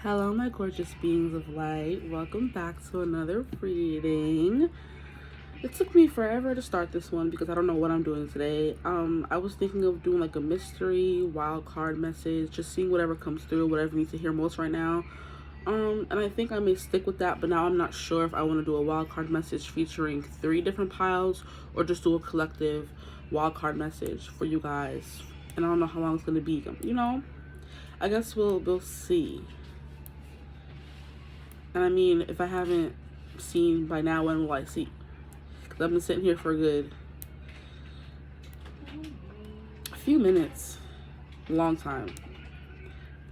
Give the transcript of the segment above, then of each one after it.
Hello, my gorgeous beings of light. Welcome back to another reading. It took me forever to start this one because I don't know what I'm doing today. I was thinking of doing like a mystery wild card message, just seeing whatever comes through, whatever needs to hear most right now. And I think I may stick with that, but now I'm not sure if I want to do a wild card message featuring 3 different piles or just do a collective wild card message for you guys. And I don't know how long it's gonna be. I guess we'll see. And I mean, if I haven't seen by now, when will I see? Because I've been sitting here for a good few minutes, a long time,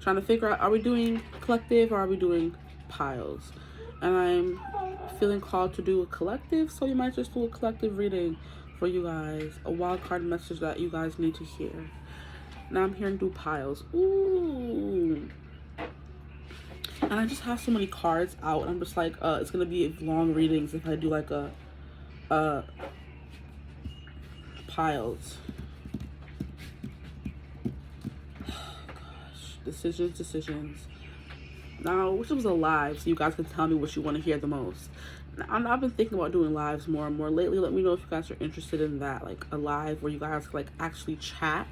trying to figure out, are we doing collective or are we doing piles? And I'm feeling called to do a collective, so we might just do a collective reading for you guys, a wild card message that you guys need to hear. Now I'm here to do piles. Ooh. And I just have so many cards out. I'm just like, it's gonna be long readings if I do like a piles. Oh, gosh, decisions. Now, which was a live, so you guys can tell me what you want to hear the most. Now, I've been thinking about doing lives more and more lately. Let me know if you guys are interested in that, like a live where you guys like actually chat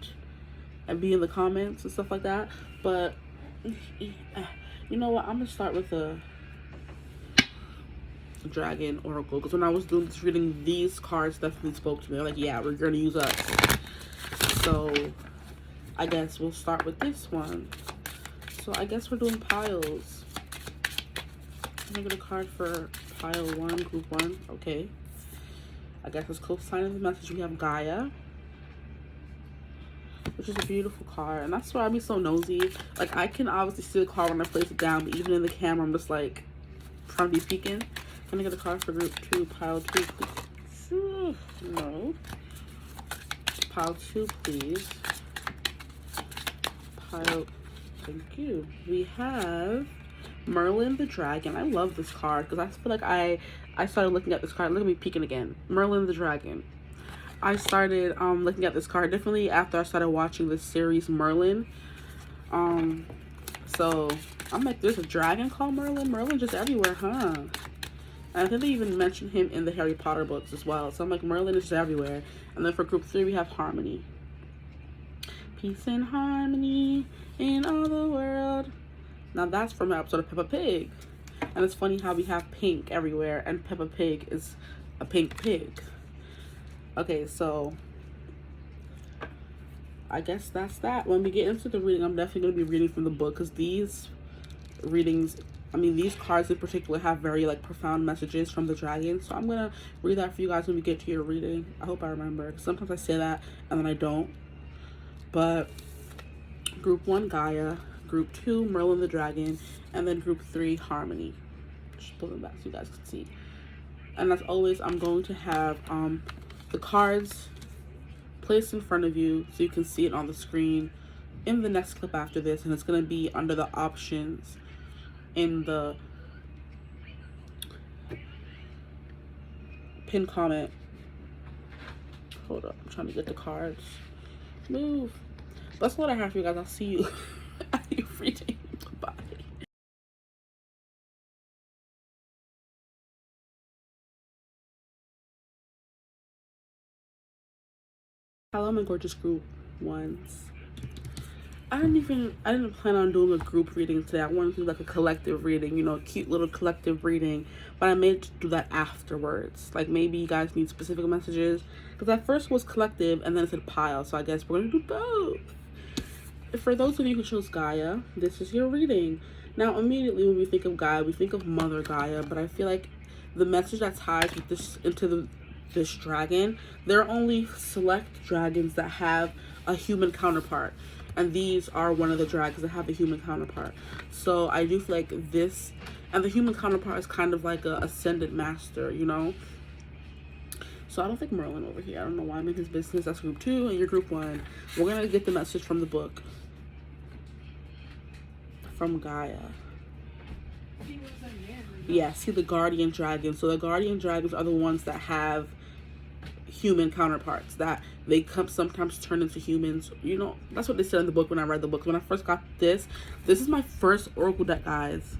and be in the comments and stuff like that. But you know what? I'm gonna start with a dragon oracle, because when I was doing this reading, these cards definitely spoke to me. They're like, yeah, we're gonna use us. So I guess we'll start with this one. So I guess we're doing piles. I'm gonna get a card for pile 1, group 1. Okay. I guess as co-signing the message, we have Gaia, which is a beautiful card. And that's why I be so nosy. Like, I can obviously see the card when I place it down, but even in the camera, I'm just like trying to be peeking. I'm gonna get a card for group 2, pile 2, please. No. Pile 2, please. Pile, thank you. We have Merlin the Dragon. I love this card because I feel like I started looking at this card. Look at me peeking again. Merlin the Dragon. I started looking at this card differently after I started watching this series Merlin. So I'm like, there's a dragon called Merlin? Merlin just everywhere, huh? And I think they even mentioned him in the Harry Potter books as well. So I'm like, Merlin is just everywhere. And then for group 3, we have Harmony. Peace and harmony in all the world. Now that's from an episode of Peppa Pig. And it's funny how we have pink everywhere and Peppa Pig is a pink pig. Okay, so I guess that's that. When we get into the reading, I'm definitely going to be reading from the book, because these readings, I mean, these cards in particular have very like profound messages from the dragon. So I'm going to read that for you guys when we get to your reading. I hope I remember, because sometimes I say that and then I don't. But group 1, Gaia, group 2, Merlin the Dragon, and then group 3, Harmony. Just pull them back so you guys can see. And as always, I'm going to have the cards placed in front of you so you can see it on the screen in the next clip after this, and it's going to be under the options in the pinned comment. Hold up, I'm trying to get the cards. Move. That's what I have for you guys. I'll see you at your reading. Bye. Hello, my gorgeous group ones. I didn't plan on doing a group reading today. I wanted to do like a collective reading, a cute little collective reading, but I may do that afterwards. Like, maybe you guys need specific messages, because at first was collective and then it said pile, so I guess we're gonna do both. For those of you who chose Gaia, this is your reading. Now, immediately when we think of Gaia, we think of Mother Gaia, but I feel like the message that ties with this dragon, there are only select dragons that have a human counterpart, and these are one of the dragons that have a human counterpart. So I do feel like this, and the human counterpart is kind of like a ascended master, So I don't think Merlin over here. I don't know why I'm in his business. That's group 2, and you're group 1. We're gonna get the message from the book from Gaia. Yeah, see the guardian dragon. So the guardian dragons are the ones that have human counterparts, that they come sometimes turn into humans. You know, that's what they said in the book when I read the book. When I first got this is my first oracle deck, guys.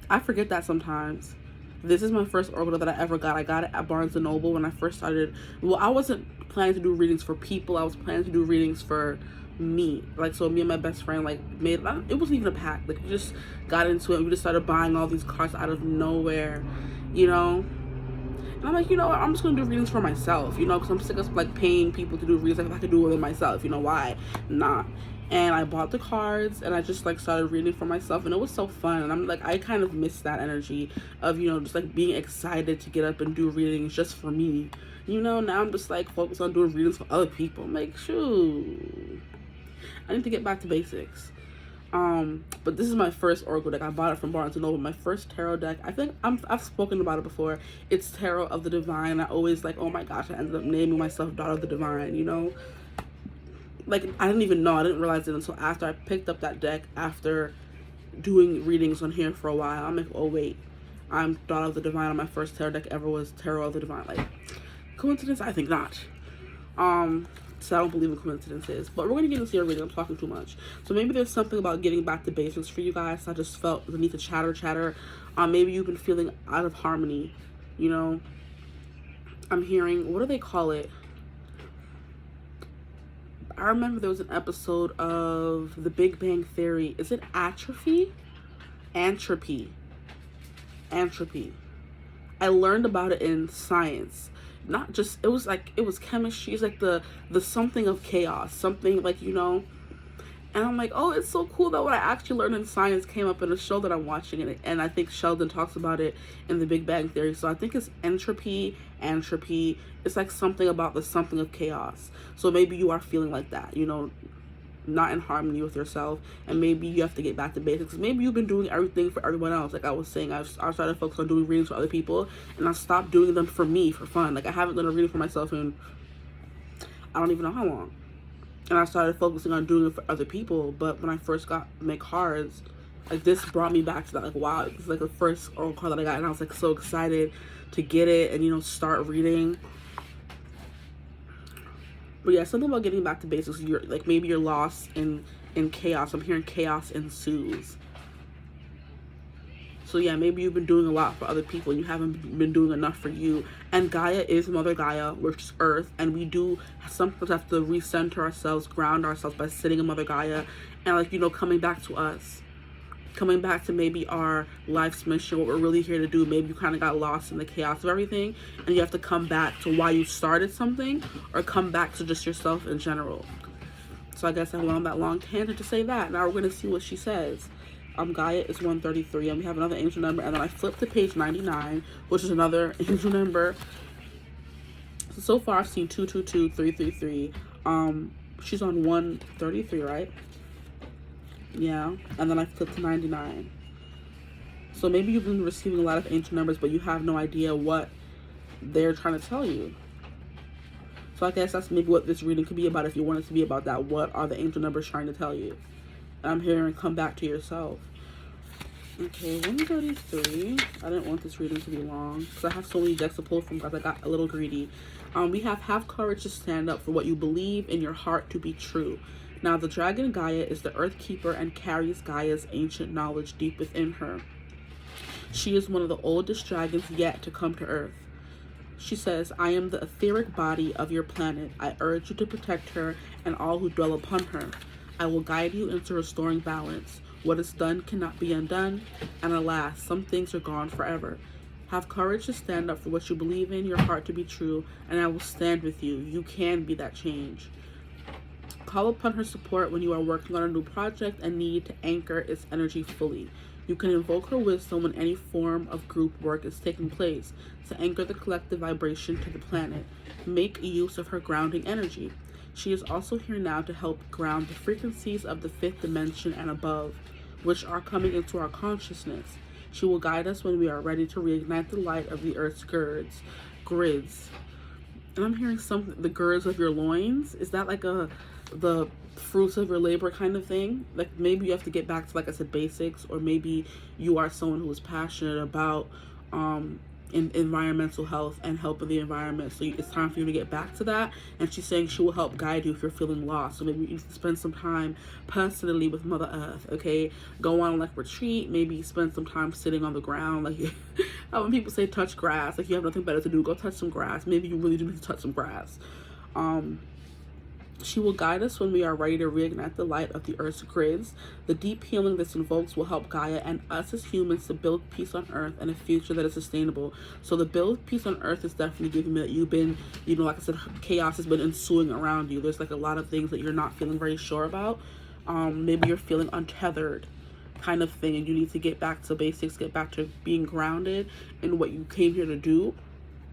I forget that sometimes. This is my first oracle that I ever got. I got it at Barnes & Noble when I first started. Well, I wasn't planning to do readings for people. I was planning to do readings for me. Like, so me and my best friend, like, made, it wasn't even a pact. Like, we just got into it. And we just started buying all these cards out of nowhere, you know? And I'm like, you know what? I'm just going to do readings for myself, you know? Because I'm sick of, like, paying people to do readings. Like, if I could do it myself, you know, why not? And I bought the cards and I just like started reading for myself, and it was so fun. And I'm like, I kind of miss that energy of, you know, just like being excited to get up and do readings just for me, you know. Now I'm just like focused on doing readings for other people. I'm like, shoot, I need to get back to basics. But this is my first oracle deck. I bought it from Barnes & Noble. My first tarot deck. I think I've spoken about it before. It's Tarot of the Divine. I always like, oh my gosh, I ended up naming myself Daughter of the Divine, you know. Like, I didn't even know. I didn't realize it until after I picked up that deck after doing readings on here for a while. I'm like, oh wait, I'm Daughter of the Divine. My first tarot deck ever was Tarot of the Divine. Like, coincidence? I think not. So I don't believe in coincidences. But we're gonna get into your reading. I'm talking too much. So maybe there's something about getting back to basics for you guys. I just felt the need to chatter. Maybe you've been feeling out of harmony. You know, I'm hearing, what do they call it? I remember there was an episode of The Big Bang Theory. Is it atrophy? Entropy. I learned about it in science. Not just, it was chemistry. It's like the something of chaos. Something like, you know. And I'm like, oh, it's so cool that what I actually learned in science came up in a show that I'm watching. And I think Sheldon talks about it in The Big Bang Theory. So I think it's entropy. It's like something about the something of chaos. So maybe you are feeling like that, you know, not in harmony with yourself. And maybe you have to get back to basics. Maybe you've been doing everything for everyone else. Like I was saying, I started to focus on doing readings for other people. And I stopped doing them for me, for fun. Like I haven't done a reading for myself in, I don't even know how long. And I started focusing on doing it for other people. But when I first got my cards, like this brought me back to that. Like, wow, it's like the first oracle card that I got. And I was like so excited to get it and, you know, start reading. But yeah, something about getting back to basics. You're like, maybe you're lost in chaos. I'm hearing chaos ensues. So yeah, maybe you've been doing a lot for other people and you haven't been doing enough for you. And Gaia is Mother Gaia, which is Earth. And we do sometimes have to recenter ourselves, ground ourselves by sitting in Mother Gaia. And like, you know, coming back to us. Coming back to maybe our life's mission, what we're really here to do. Maybe you kind of got lost in the chaos of everything. And you have to come back to why you started something. Or come back to just yourself in general. So I guess I went on that long tangent to say that. Now we're going to see what she says. Gaia is 133, and we have another angel number, and then I flipped to page 99, which is another angel number. So far I've seen 222, 333. She's on 133, right? Yeah, and then I flipped to 99. So maybe you've been receiving a lot of angel numbers, but you have no idea what they're trying to tell you. So I guess that's maybe what this reading could be about. If you want it to be about that, what are the angel numbers trying to tell you? And I'm hearing come back to yourself. Okay, 133. I didn't want this reading to be long because I have so many decks to pull from because I got a little greedy. We have courage to stand up for what you believe in your heart to be true. Now, the dragon Gaia is the earth keeper and carries Gaia's ancient knowledge deep within her. She is one of the oldest dragons yet to come to earth. She says, I am the etheric body of your planet. I urge you to protect her and all who dwell upon her. I will guide you into restoring balance. What is done cannot be undone, and alas, some things are gone forever. Have courage to stand up for what you believe in, your heart to be true, and I will stand with you. You can be that change. Call upon her support when you are working on a new project and need to anchor its energy fully. You can invoke her wisdom when any form of group work is taking place to anchor the collective vibration to the planet. Make use of her grounding energy. She is also here now to help ground the frequencies of the fifth dimension and above, which are coming into our consciousness. She will guide us when we are ready to reignite the light of the earth's grids. And I'm hearing the girds of your loins. Is that like the fruits of your labor kind of thing? Like maybe you have to get back to, like I said, basics, or maybe you are someone who is passionate about in environmental health and helping the environment. So it's time for you to get back to that. And she's saying she will help guide you if you're feeling lost. So maybe you need to spend some time personally with Mother Earth, okay? Go on like retreat, maybe spend some time sitting on the ground. Like when people say touch grass, like you have nothing better to do, go touch some grass. Maybe you really do need to touch some grass. She will guide us when we are ready to reignite the light of the Earth's grids. The deep healing this invokes will help Gaia and us as humans to build peace on Earth and a future that is sustainable. So the build peace on Earth is definitely giving me that you've been, you know, like I said, chaos has been ensuing around you. There's like a lot of things that you're not feeling very sure about. Maybe you're feeling untethered kind of thing, and you need to get back to basics, get back to being grounded in what you came here to do.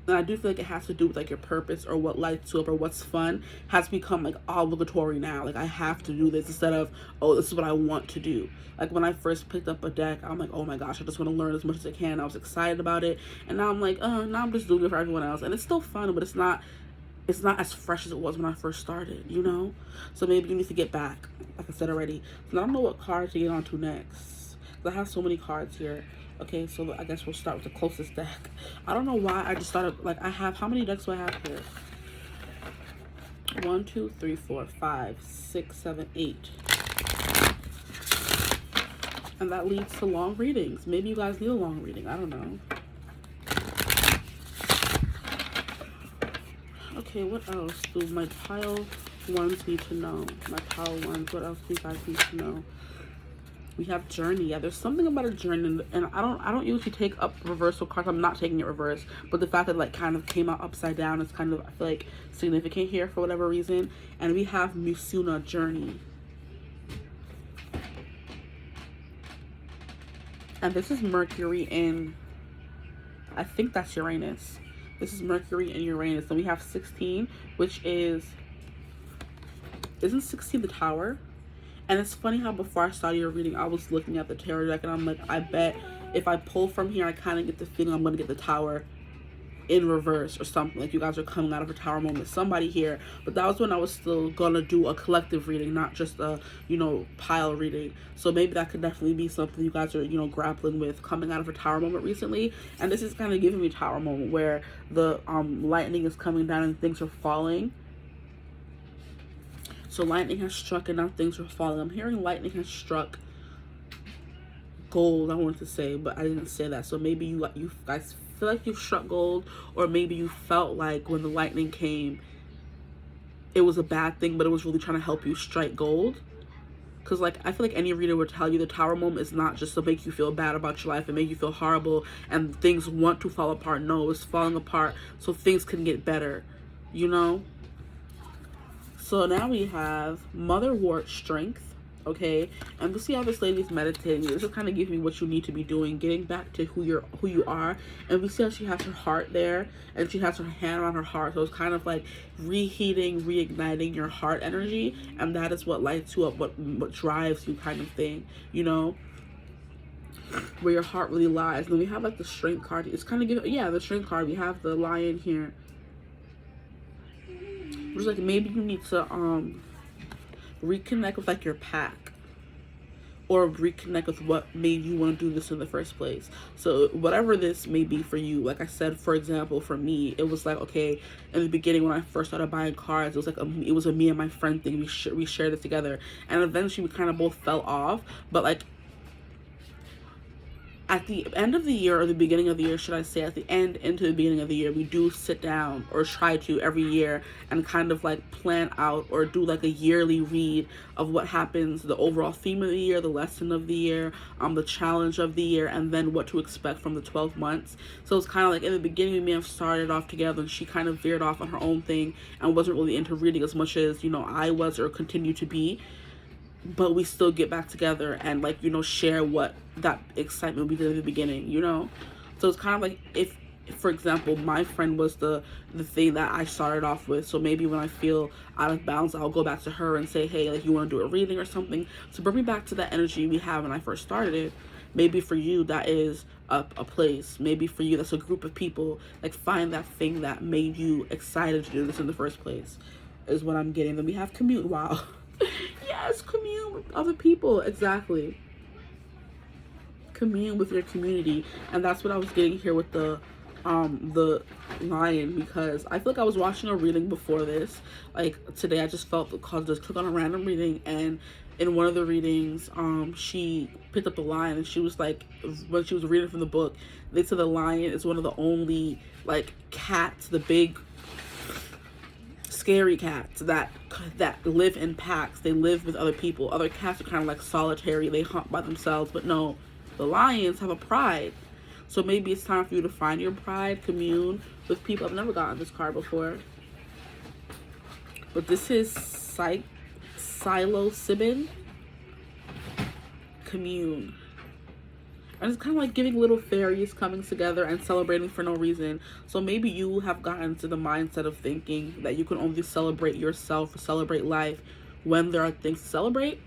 And I do feel like it has to do with like your purpose or what lights you up or what's fun has become like obligatory now. Like I have to do this instead of, oh, this is what I want to do. Like when I first picked up a deck, I'm like, oh my gosh, I just want to learn as much as I can. I was excited about it. And now I'm like, now I'm just doing it for everyone else. And it's still fun, but it's not as fresh as it was when I first started, you know? So maybe you need to get back, like I said already. So I don't know what card to get onto next. I have so many cards here. Okay, so I guess we'll start with the closest deck. I don't know why I just started, like I have, how many decks do I have here? 1, 2, 3, 4, 5, 6, 7, 8. And that leads to long readings. Maybe you guys need a long reading, I don't know. Okay, what else do my pile ones need to know? My pile ones, what else do you guys need to know? We have journey. Yeah, there's something about a journey, and I don't usually take up reversal cards. I'm not taking it reverse, but the fact that it like kind of came out upside down is kind of, I feel like, significant here for whatever reason. And we have Musuna, journey. And this is Mercury in, I think that's Uranus. This is Mercury in Uranus. And we have 16, which is, isn't 16 the Tower? And it's funny how before I started your reading, I was looking at the tarot deck and I'm like, I bet if I pull from here, I kind of get the feeling I'm going to get the Tower in reverse or something. Like you guys are coming out of a Tower moment, somebody here. But that was when I was still going to do a collective reading, not just a, you know, pile reading. So maybe that could definitely be something you guys are, you know, grappling with, coming out of a Tower moment recently. And this is kind of giving me Tower moment where the lightning is coming down and things are falling. So lightning has struck and now things are falling. I'm hearing lightning has struck gold, I wanted to say, but I didn't say that. So maybe you guys feel like you've struck gold, or maybe you felt like when the lightning came, it was a bad thing, but it was really trying to help you strike gold. Because like I feel like any reader would tell you the Tower moment is not just to make you feel bad about your life and make you feel horrible and things want to fall apart. No, it's falling apart so things can get better, you know? So now we have Motherwort, strength, okay? And we see how this lady's meditating. This is kind of giving me what you need to be doing, getting back to who you are. And we see how she has her heart there, and she has her hand on her heart. So it's kind of like reheating, reigniting your heart energy, and that is what lights you up, what drives you, kind of thing, you know? Where your heart really lies. And then we have like the strength card. It's kind of giving, yeah, the strength card. We have the lion here. It's like maybe you need to reconnect with like your pack, or reconnect with what made you want to do this in the first place. So whatever this may be for you, like I said, for example, for me, it was like, okay, in the beginning when I first started buying cards, it was like it was a me and my friend thing. We shared it together, and eventually we kind of both fell off. But like at the end of the year, or the beginning of the year, should I say, at the end into the beginning of the year, we do sit down, or try to every year, and kind of like plan out or do like a yearly read of what happens, the overall theme of the year, the lesson of the year, the challenge of the year, and then what to expect from the 12 months. So it's kind of like in the beginning we may have started off together and she kind of veered off on her own thing and wasn't really into reading as much as, you know, I was or continue to be. But we still get back together and like, you know, share what that excitement we did in the beginning, you know? So it's kind of like if for example, my friend was the thing that I started off with. So maybe when I feel out of bounds, I'll go back to her and say, hey, like, you want to do a reading or something? So bring me back to that energy we had when I first started it. Maybe for you, that is a place. Maybe for you, that's a group of people. Like, find that thing that made you excited to do this in the first place, is what I'm getting. Then we have commune. Wow. Yes, commune with other people. Exactly. Commune with your community. And that's what I was getting here with the the lion, because I feel like I was watching a reading before this. Like today, I just felt the call to just click on a random reading, and in one of the readings, she picked up the lion, and she was like, when she was reading from the book, they said the lion is one of the only like cats, the big scary cats that live in packs. They live with other people. Other cats are kind of like solitary. They hunt by themselves. But no, the lions have a pride. So maybe it's time for you to find your pride, commune with people. I've never gotten this card before. But this is psilocybin. Commune. And it's kind of like giving little fairies coming together and celebrating for no reason. So maybe you have gotten to the mindset of thinking that you can only celebrate yourself, celebrate life when there are things to celebrate.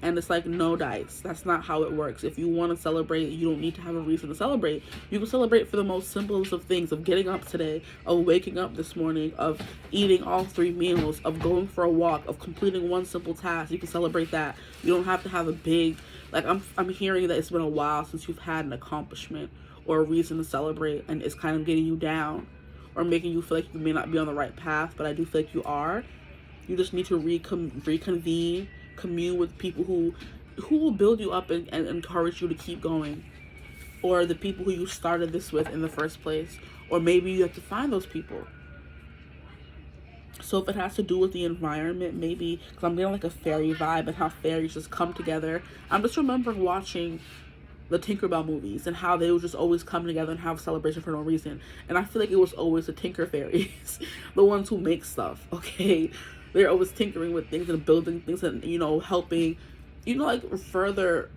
And it's like, no, dice. That's not how it works. If you want to celebrate, you don't need to have a reason to celebrate. You can celebrate for the most simplest of things, of getting up today, of waking up this morning, of eating all 3 meals, of going for a walk, of completing one simple task. You can celebrate that. You don't have to have a big, like, I'm hearing that it's been a while since you've had an accomplishment or a reason to celebrate, and it's kind of getting you down or making you feel like you may not be on the right path, but I do feel like you are. You just need to reconvene, commune with people who will build you up and encourage you to keep going, or the people who you started this with in the first place, or maybe you have to find those people. So if it has to do with the environment, maybe, because I'm getting like a fairy vibe and how fairies just come together. I'm just remembering watching the Tinkerbell movies and how they would just always come together and have a celebration for no reason. And I feel like it was always the Tinker Fairies, the ones who make stuff, okay? They're always tinkering with things and building things and, you know, helping, you know, like further.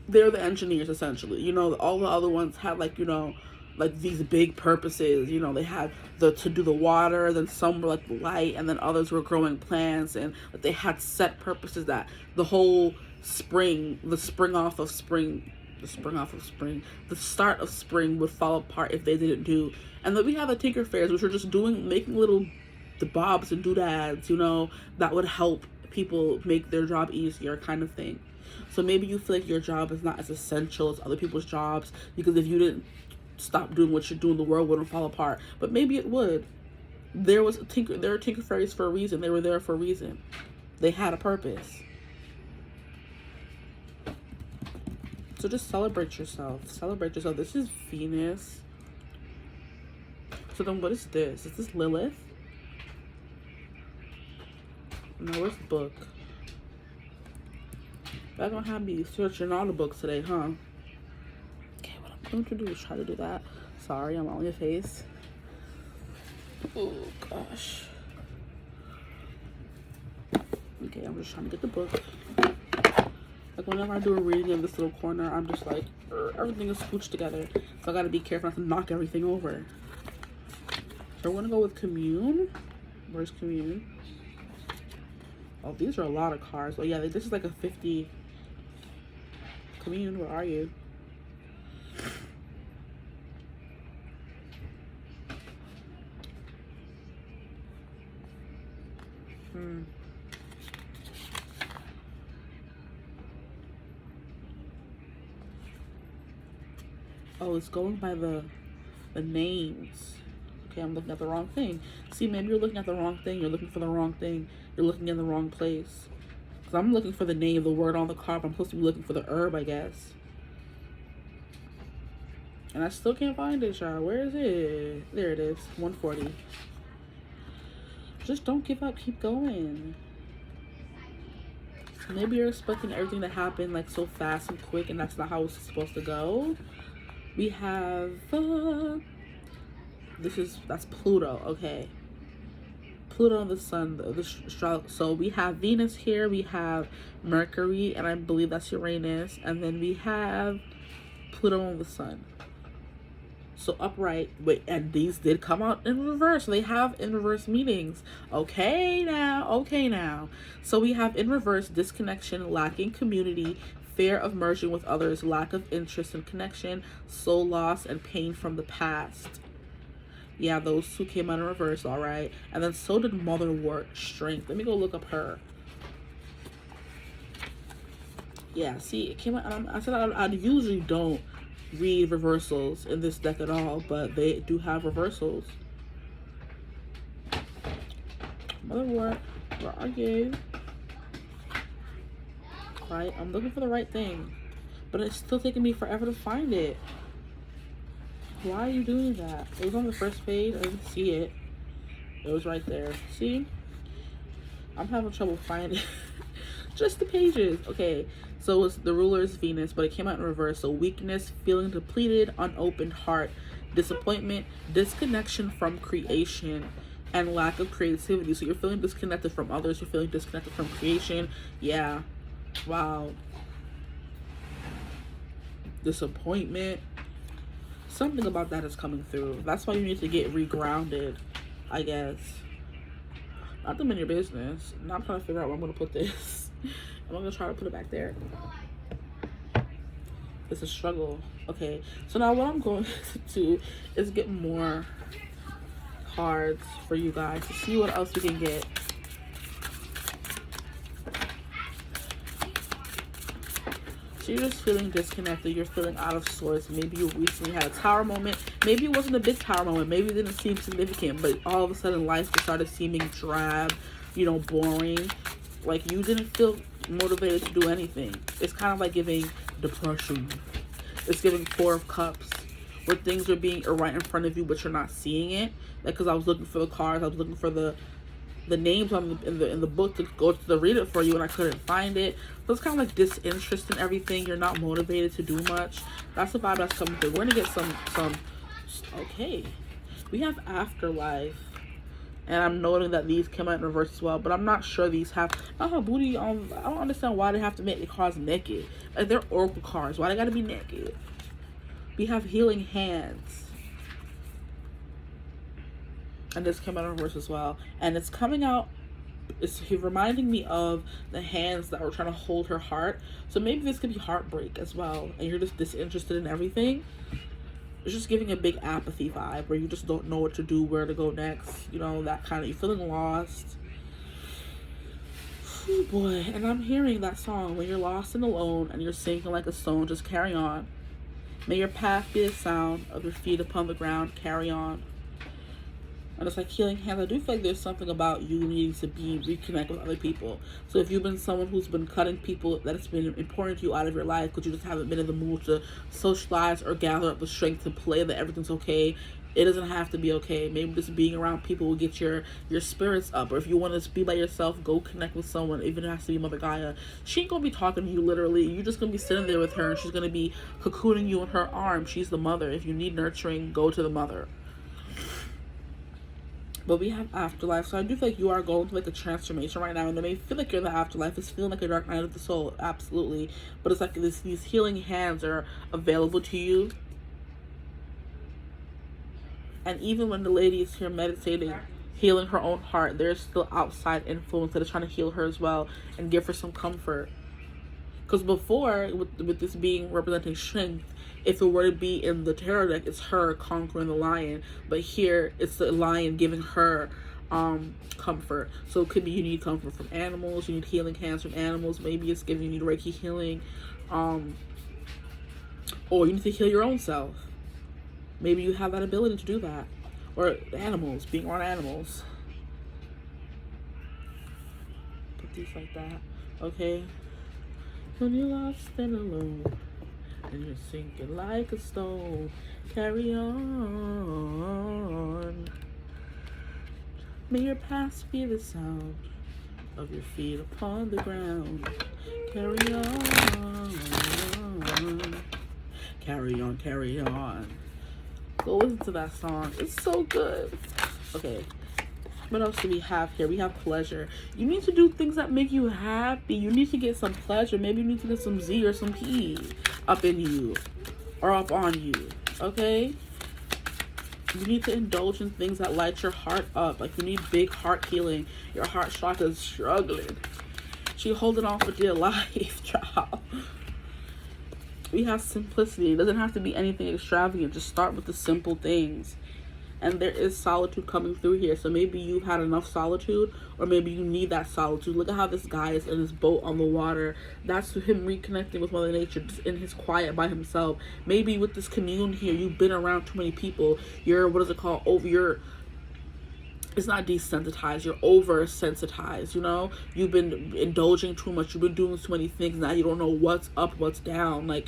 They're the engineers, essentially. You know, all the other ones have, like, you know, like these big purposes. You know, they had to do the water, then some were like the light, and then others were growing plants, and they had set purposes that the whole spring, the start of spring would fall apart if they didn't do. And then we have the Tinker Fairs, which are just making little the bobs and doodads, you know, that would help people make their job easier, kind of thing. So maybe you feel like your job is not as essential as other people's jobs, because if you didn't stop doing what you're doing, the world wouldn't fall apart. But maybe it would. There are Tinker Fairies for a reason. They were there for a reason. They had a purpose. So just celebrate yourself. Celebrate yourself. This is Venus. So then what is this? Is this Lilith? No, where's the book? Y'all gonna have me searching all the books today, huh? Okay, what I'm going to do is try to do that. Sorry, I'm on your face. Oh, gosh. Okay, I'm just trying to get the book. Like, whenever I do a reading in this little corner, I'm just like, everything is scooched together. So I gotta be careful not to knock everything over. So we're gonna go with Commune. Where's Commune? Oh, these are a lot of cards. Oh, yeah, this is like a 50. Commune, where are you? Oh, it's going by the names. Okay, I'm looking at the wrong thing. See, maybe you're looking at the wrong thing. You're looking for the wrong thing. You're looking in the wrong place. Because I'm looking for the name, the word on the card. I'm supposed to be looking for the herb, I guess. And I still can't find it, y'all. Where is it? There it is. 140. Just don't give up. Keep going. Maybe you're expecting everything to happen like so fast and quick, and that's not how it's supposed to go. We have that's Pluto. Okay, Pluto and the sun, so we have Venus here, we have Mercury, and I believe that's Uranus, and then we have Pluto and the sun. So upright, wait, and these did come out in reverse. They have in reverse meanings. Okay now. So we have in reverse: disconnection, lacking community, fear of merging with others, lack of interest and connection, soul loss, and pain from the past. Yeah, those two came out in reverse, all right. And then so did motherwort, strength. Let me go look up her. Yeah, see, it came out. I said I usually don't read reversals in this deck at all, but they do have reversals. Motherwort, where are you? Right, I'm looking for the right thing, but it's still taking me forever to find it. Why are you doing that? It was on the first page. I didn't see it. It was right there. See? I'm having trouble finding just the pages. Okay, so it's the ruler is Venus, but it came out in reverse. So weakness, feeling depleted, unopened heart, disappointment, disconnection from creation, and lack of creativity. So you're feeling disconnected from others. You're feeling disconnected from creation. Yeah. Wow. Disappointment. Something about that is coming through. That's why you need to get regrounded, I guess. Not them in your business. Now I'm trying to figure out where I'm going to put this. I'm going to try to put it back there. It's a struggle. Okay. So now what I'm going to do is get more cards for you guys to see what else we can get. So you're just feeling disconnected. You're feeling out of sorts. Maybe you recently had a tower moment. Maybe it wasn't a big tower moment. Maybe it didn't seem significant, but all of a sudden life just started seeming drab, you know, boring. Like you didn't feel motivated to do anything. It's kind of like giving depression. It's giving Four of Cups, where things are being right in front of you, but you're not seeing it. Like, because I was looking for the cards, I was looking for the names on in the book to go to read it for you, and I couldn't find it. So it's kind of like disinterest in everything. You're not motivated to do much. That's the vibe that's coming through. We're gonna get some. Okay, we have Afterlife, and I'm noting that these came out in reverse as well. But I'm not sure these have. Booty. I don't understand why they have to make the cards naked. Like they're oracle cards. Why they gotta be naked? We have Healing Hands. And this came out in reverse as well. And it's coming out, it's reminding me of the hands that were trying to hold her heart. So maybe this could be heartbreak as well. And you're just disinterested in everything. It's just giving a big apathy vibe where you just don't know what to do, where to go next. You know, that kind of, you're feeling lost. Oh boy. And I'm hearing that song, when you're lost and alone and you're sinking like a stone, just carry on. May your path be the sound of your feet upon the ground, carry on. And it's like Healing Hands. I do feel like there's something about you needing to be reconnect with other people. So if you've been someone who's been cutting people that it's been important to you out of your life because you just haven't been in the mood to socialize or gather up the strength to play that everything's okay, it doesn't have to be okay. Maybe just being around people will get your spirits up. Or if you want to be by yourself, go connect with someone. Even if it has to be Mother Gaia. She ain't gonna be talking to you literally. You're just gonna be sitting there with her, and she's gonna be cocooning you in her arms. She's the mother. If you need nurturing, go to the mother. But we have Afterlife. So I do feel like you are going through like a transformation right now. And it may feel like you're in the afterlife. It's feeling like a dark night of the soul. Absolutely. But it's like these healing hands are available to you. And even when the lady is here meditating, healing her own heart, there's still outside influence that is trying to heal her as well and give her some comfort. Because before, with this being representing strength, if it were to be in the tarot deck, it's her conquering the lion. But here, it's the lion giving her comfort. So it could be you need comfort from animals, you need healing hands from animals. Maybe it's giving you Reiki healing. Or you need to heal your own self. Maybe you have that ability to do that. Or animals, being around animals. Put these like that. Okay. When you're lost and alone, and you're sinking like a stone, carry on. May your past be the sound of your feet upon the ground. Carry on. Carry on, carry on. Go listen to that song. It's so good. Okay. What else do we have here? We have pleasure. You need to do things that make you happy. You need to get some pleasure. Maybe you need to get some Z or some P up in you or up on you. Okay? You need to indulge in things that light your heart up. Like you need big heart healing. Your heart chakra is struggling. She's holding on for dear life, child. We have simplicity. It doesn't have to be anything extravagant. Just start with the simple things. And there is solitude coming through here. So maybe you've had enough solitude, or maybe you need that solitude. Look at how this guy is in his boat on the water. That's him reconnecting with Mother Nature, just in his quiet by himself. Maybe with this commune here, you've been around too many people. You're, what is it called? It's not desensitized, you're oversensitized, you know? You've been indulging too much, you've been doing too many things, now you don't know what's up, what's down. Like,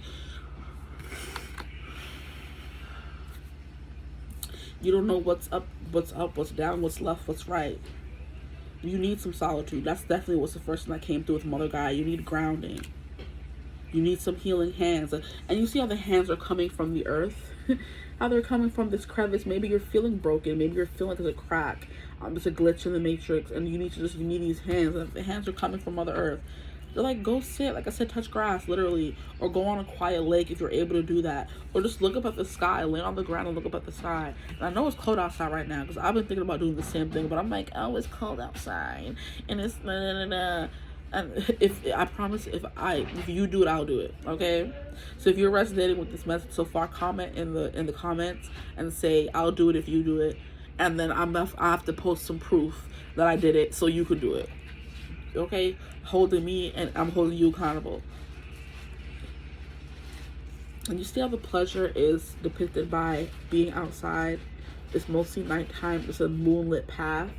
you don't know what's up, what's down, what's left, what's right. You need some solitude. That's definitely what's the first thing that came through with Mother Guy. You need grounding. You need some healing hands. And you see how the hands are coming from the earth? How they're coming from this crevice. Maybe you're feeling broken. Maybe you're feeling like there's a crack. There's a glitch in the matrix. And you need these hands. And the hands are coming from Mother Earth. They're like, go sit. Like I said, touch grass, literally. Or go on a quiet lake if you're able to do that. Or just look up at the sky. Lay on the ground and look up at the sky. And I know it's cold outside right now, because I've been thinking about doing the same thing. But I'm like, oh, it's cold outside. And it's And if you do it, I'll do it. Okay. So if you're resonating with this message so far, comment in the comments and say, I'll do it if you do it. And then I have to post some proof that I did it so you could do it. Okay? Holding me and I'm holding you accountable. And you see how the pleasure is depicted by being outside. It's mostly nighttime. It's a moonlit path.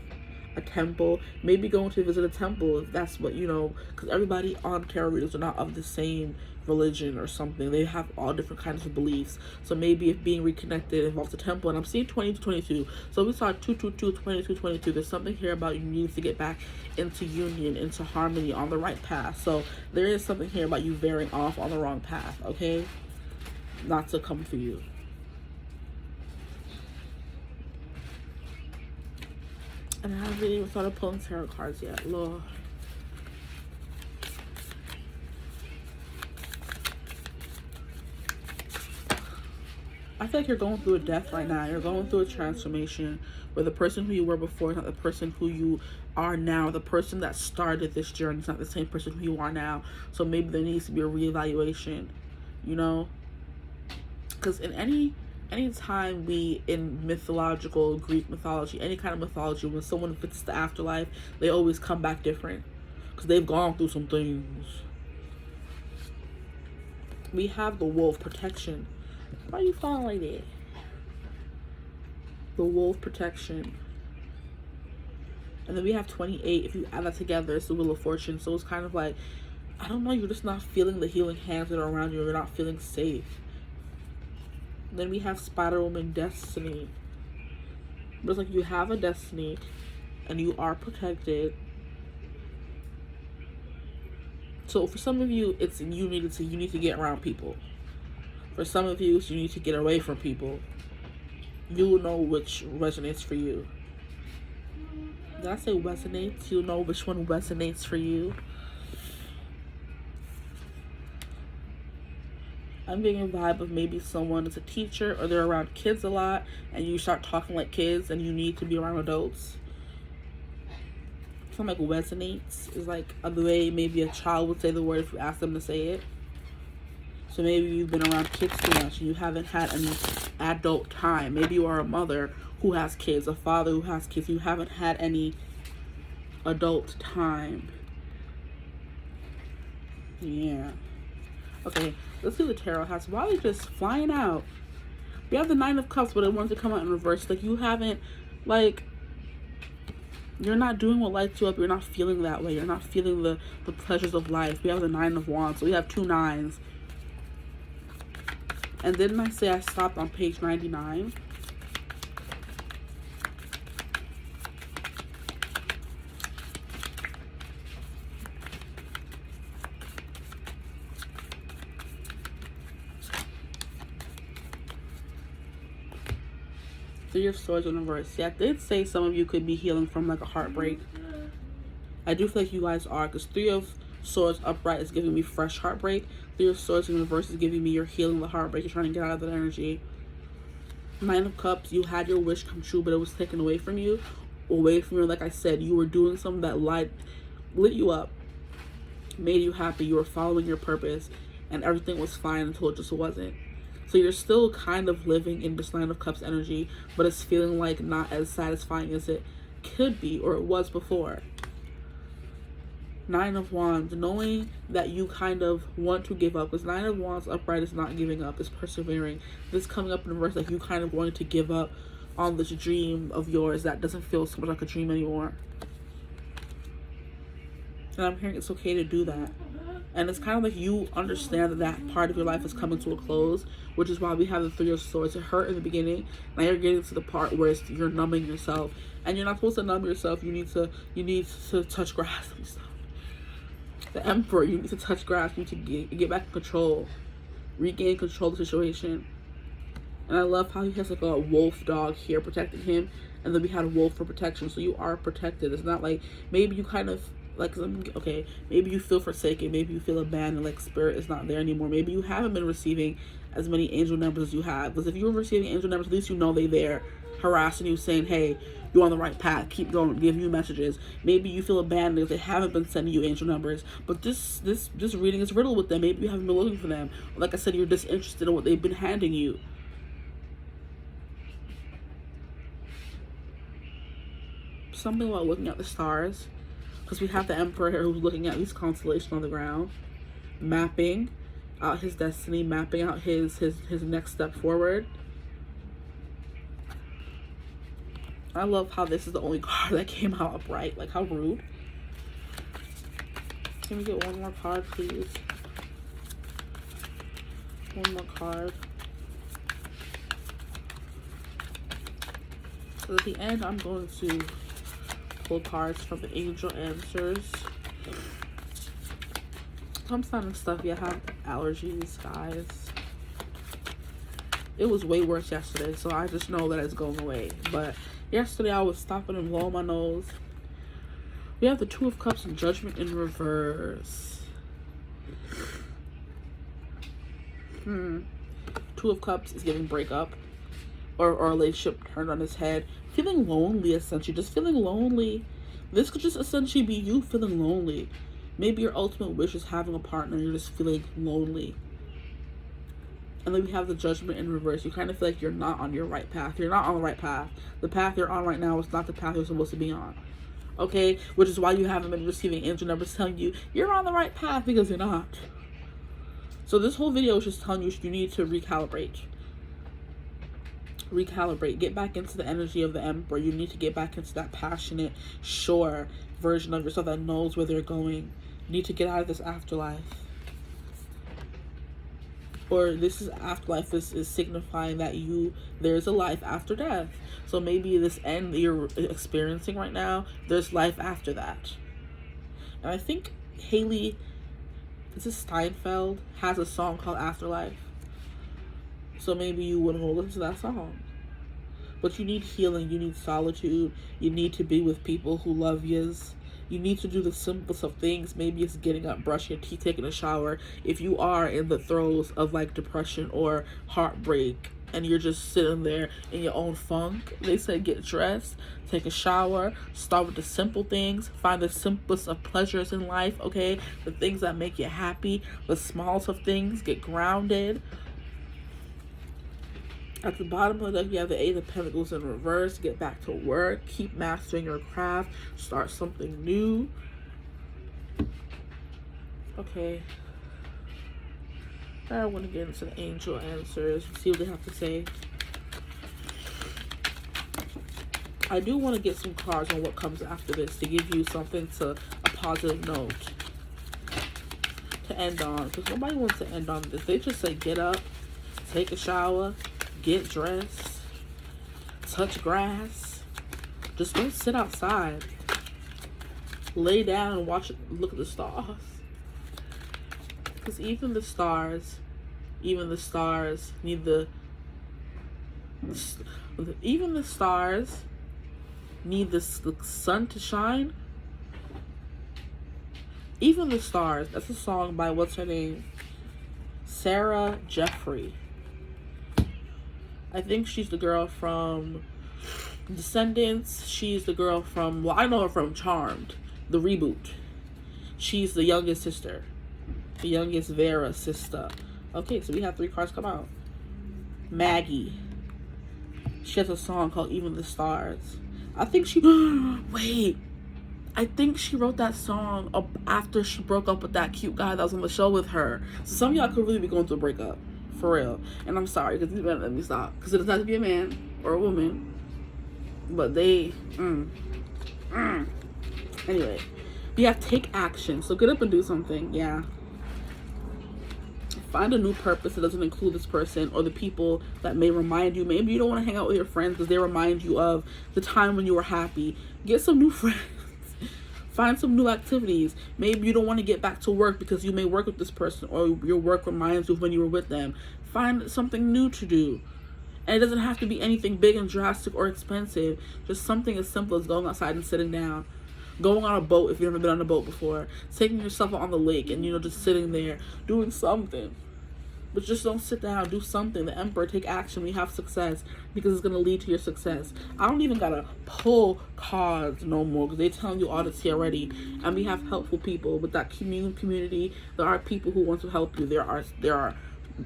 A temple, maybe going to visit a temple if that's what, you know, because everybody on tarot readers are not of the same religion or something. They have all different kinds of beliefs. So maybe if being reconnected involves a temple, and I'm seeing 20-22, so we saw 2-2-2, 22-22. There's something here about you need to get back into union, into harmony, on the right path. So there is something here about you veering off on the wrong path, okay? Not to come for you. And I haven't even started pulling tarot cards yet, Lord. I feel like you're going through a death right now. You're going through a transformation where the person who you were before is not the person who you are now. The person that started this journey is not the same person who you are now. So maybe there needs to be a reevaluation, you know? Because in any time we, in mythological, Greek mythology, any kind of mythology, when someone visits the afterlife, they always come back different because they've gone through some things. We have the wolf protection. Why are you falling like that? The wolf protection. And then we have 28. If you add that together, it's the Wheel of Fortune. So it's kind of like, I don't know, you're just not feeling the healing hands that are around you. You're not feeling safe. Then we have Spider Woman Destiny. But it's like you have a destiny and you are protected. So for some of you, it's you need to get around people. For some of you, you need to get away from people. You'll know which resonates for you. Did I say resonates? You'll know which one resonates for you. I'm getting a vibe of maybe someone is a teacher or they're around kids a lot and you start talking like kids and you need to be around adults. Something like resonates is like the way maybe a child would say the word if you ask them to say it. So maybe you've been around kids too much and you haven't had any adult time. Maybe you are a mother who has kids, a father who has kids. You haven't had any adult time. Yeah. Okay, let's do the tarot cards. Why are they just flying out? We have the Nine of Cups, but it wants to come out in reverse. Like you haven't, like, you're not doing what lights you up. You're not feeling that way. You're not feeling the pleasures of life. We have the Nine of Wands, so we have two nines. And didn't I say I stopped on page 99? Three of Swords in reverse. Yeah, I did say some of you could be healing from like a heartbreak. I do feel like you guys are, because Three of Swords upright is giving me fresh heartbreak. Three of Swords in reverse is giving me you're healing the heartbreak. You're trying to get out of that energy. Nine of Cups, you had your wish come true, but it was taken away from you. Like I said, you were doing something that lit you up, made you happy. You were following your purpose, and everything was fine until it just wasn't. So you're still kind of living in this Nine of Cups energy, but it's feeling like not as satisfying as it could be or it was before. Nine of Wands, knowing that you kind of want to give up. Because Nine of Wands upright is not giving up, it's persevering. This coming up in reverse, like you kind of wanting to give up on this dream of yours that doesn't feel so much like a dream anymore. And I'm hearing it's okay to do that. And it's kind of like you understand that that part of your life is coming to a close, which is why we have the Three of Swords. It hurt in the beginning. Now you're getting to the part where you're numbing yourself. And you're not supposed to numb yourself. You need to touch grass and stuff. The Emperor, you need to touch grass. You need to get back in control. Regain control of the situation. And I love how he has like a wolf dog here protecting him. And then we had a wolf for protection. So you are protected. It's not like maybe you kind of like, okay, maybe you feel forsaken, maybe you feel abandoned, like spirit is not there anymore. Maybe you haven't been receiving as many angel numbers as you have. Because if you were receiving angel numbers, at least you know they're there harassing you, saying, hey, you're on the right path, keep going, giving you messages. Maybe you feel abandoned because they haven't been sending you angel numbers. But this reading is riddled with them. Maybe you haven't been looking for them. Like I said, you're disinterested in what they've been handing you. Something about looking at the stars. Because we have the Emperor here who's looking at these constellations on the ground, mapping out his destiny, mapping out his next step forward. I love how this is the only card that came out upright. Like, how rude. Can we get one more card, please? One more card. So at the end, I'm going to pull cards from the angel answers. I'm signing stuff. Yeah, I have allergies, guys. It was way worse yesterday, so I just know that it's going away. But yesterday I was stopping and blowing my nose. We have the Two of Cups and Judgment in reverse. Two of Cups is giving breakup or a relationship turned on its head. Feeling lonely, essentially. Just feeling lonely. This could just essentially be you feeling lonely. Maybe your ultimate wish is having a partner and you're just feeling lonely. And then we have the Judgment in reverse. You kind of feel like you're not on your right path. You're not on the right path. The path you're on right now is not the path you're supposed to be on. Okay? Which is why you haven't been receiving angel numbers telling you you're on the right path, because you're not. So this whole video is just telling you need to recalibrate. Get back into the energy of the Emperor. You need to get back into that passionate, sure version of yourself that knows where they're going. You need to get out of this afterlife. Or this is afterlife is signifying that there's a life after death. So maybe this end that you're experiencing right now, there's life after that. And I think Haley, this is Steinfeld, has a song called Afterlife. So maybe you wouldn't go listen to that song. But you need healing, you need solitude, you need to be with people who love yous. You need to do the simplest of things. Maybe it's getting up, brushing your teeth, taking a shower. If you are in the throes of like depression or heartbreak and you're just sitting there in your own funk, they say get dressed, take a shower, start with the simple things, find the simplest of pleasures in life, okay? The things that make you happy, the smallest of things, get grounded. At the bottom of the deck, you have the Eight of Pentacles in reverse. Get back to work. Keep mastering your craft. Start something new. Okay. I want to get into the angel answers. See what they have to say. I do want to get some cards on what comes after this to give you something to a positive note to end on. Because nobody wants to end on this. They just say get up, take a shower, get dressed, touch grass, just don't sit outside, lay down and watch, look at the stars, because even the stars need the sun to shine. Even the stars, that's a song by, what's her name, Sarah Jeffrey. I think she's the girl from Descendants. She's the girl from, well, I know her from Charmed, the reboot. She's the youngest sister. The youngest Vera sister. Okay, so we have 3 cards come out. Maggie. She has a song called Even the Stars. I think she wait, I think she wrote that song up after she broke up with that cute guy that was on the show with her. So some of y'all could really be going through a breakup, for real. And I'm sorry, because these men, let me stop, because it doesn't have to be a man or a woman, but they anyway, we have take action. So get up and do something. Yeah, find a new purpose that doesn't include this person or the people that may remind you. Maybe you don't want to hang out with your friends because they remind you of the time when you were happy. Get some new friends. Find some new activities. Maybe you don't want to get back to work because you may work with this person or your work reminds you of when you were with them. Find something new to do. And it doesn't have to be anything big and drastic or expensive. Just something as simple as going outside and sitting down. Going on a boat if you've never been on a boat before. Taking yourself out on the lake and, just sitting there. Doing something. But just don't sit down. Do something. The Emperor, take action. We have success because it's going to lead to your success. I don't even got to pull cards no more because they're telling you all this here already. And we have helpful people with that community. There are people who want to help you. There are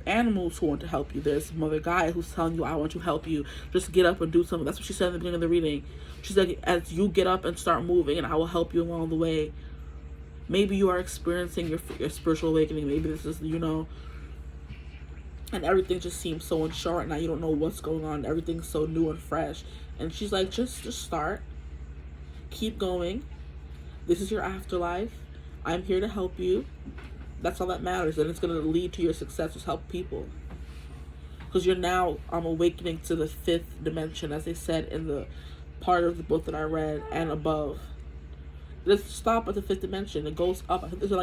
animals who want to help you. There's some other guy who's telling you, I want to help you. Just get up and do something. That's what she said in the beginning of the reading. She said, as you get up and start moving, and I will help you along the way. Maybe you are experiencing your spiritual awakening. Maybe this is, and everything just seems so unsure right now. You don't know what's going on. Everything's so new and fresh. And she's like, just start. Keep going. This is your afterlife. I'm here to help you. That's all that matters. And it's going to lead to your success. Just help people. Because you're now awakening to the 5th dimension, as they said in the part of the book that I read and above. It doesn't stop at the 5th dimension. It goes up. I think there's at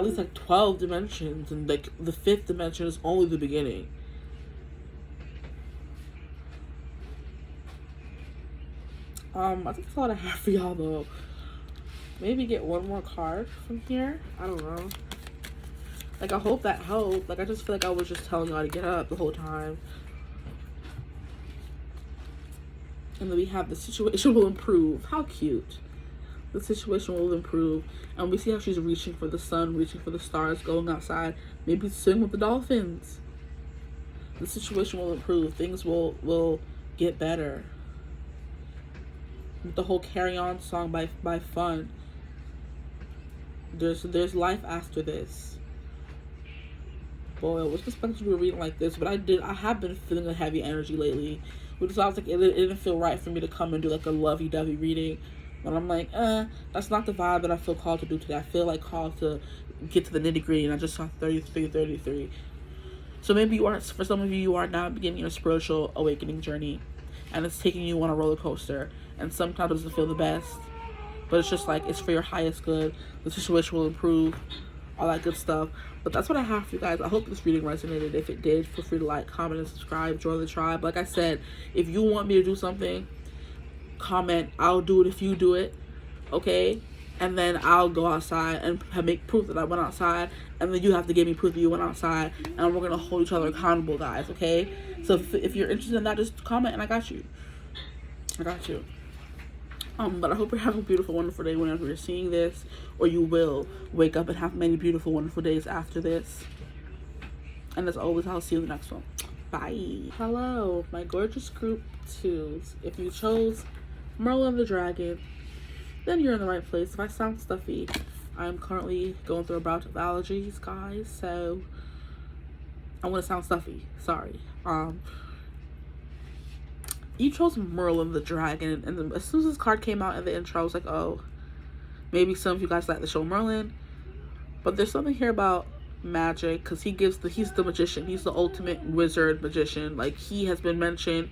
least like 12 dimensions, and like the 5th dimension is only the beginning. I think that's all I have for y'all though. Maybe get one more card from here. I don't know. Like, I hope that helped. Like, I just feel like I was just telling y'all to get up the whole time. And then we have the situation will improve. How cute. The situation will improve. And we see how she's reaching for the sun, reaching for the stars, going outside, maybe swim with the dolphins. The situation will improve. Things will get better. With the whole Carry On song by Fun. There's life after this. Boy, I was expecting to be reading like this, but I have been feeling a heavy energy lately. Which sounds like it didn't feel right for me to come and do like a lovey-dovey reading. But I'm like, that's not the vibe that I feel called to do today. I feel like called to get to the nitty-gritty, and I just saw 33. So maybe for some of you, you are now beginning your spiritual awakening journey, and it's taking you on a roller coaster, and sometimes it doesn't feel the best, but it's just like, it's for your highest good. The situation will improve, all that good stuff. But that's what I have for you guys. I hope this reading resonated. If it did, feel free to like, comment, and subscribe. Join the tribe. Like I said, if you want me to do something, comment. I'll do it if you do it, okay? And then I'll go outside and make proof that I went outside, and then you have to give me proof that you went outside, and we're gonna hold each other accountable, guys, okay? So if you're interested in that, just comment and I got you. But I hope you're having a beautiful, wonderful day whenever you're seeing this, or you will wake up and have many beautiful, wonderful days after this. And as always, I'll see you in the next one. Bye. Hello, my gorgeous group 2s. If you chose Merlin the Dragon, then you're in the right place. If I sound stuffy, I'm currently going through a bout of allergies, guys, so I want to sound stuffy. Sorry. You chose Merlin the Dragon, and as soon as this card came out in the intro, I was like, oh, maybe some of you guys like the show Merlin, but there's something here about magic, because he's the magician. He's the ultimate wizard magician. Like, he has been mentioned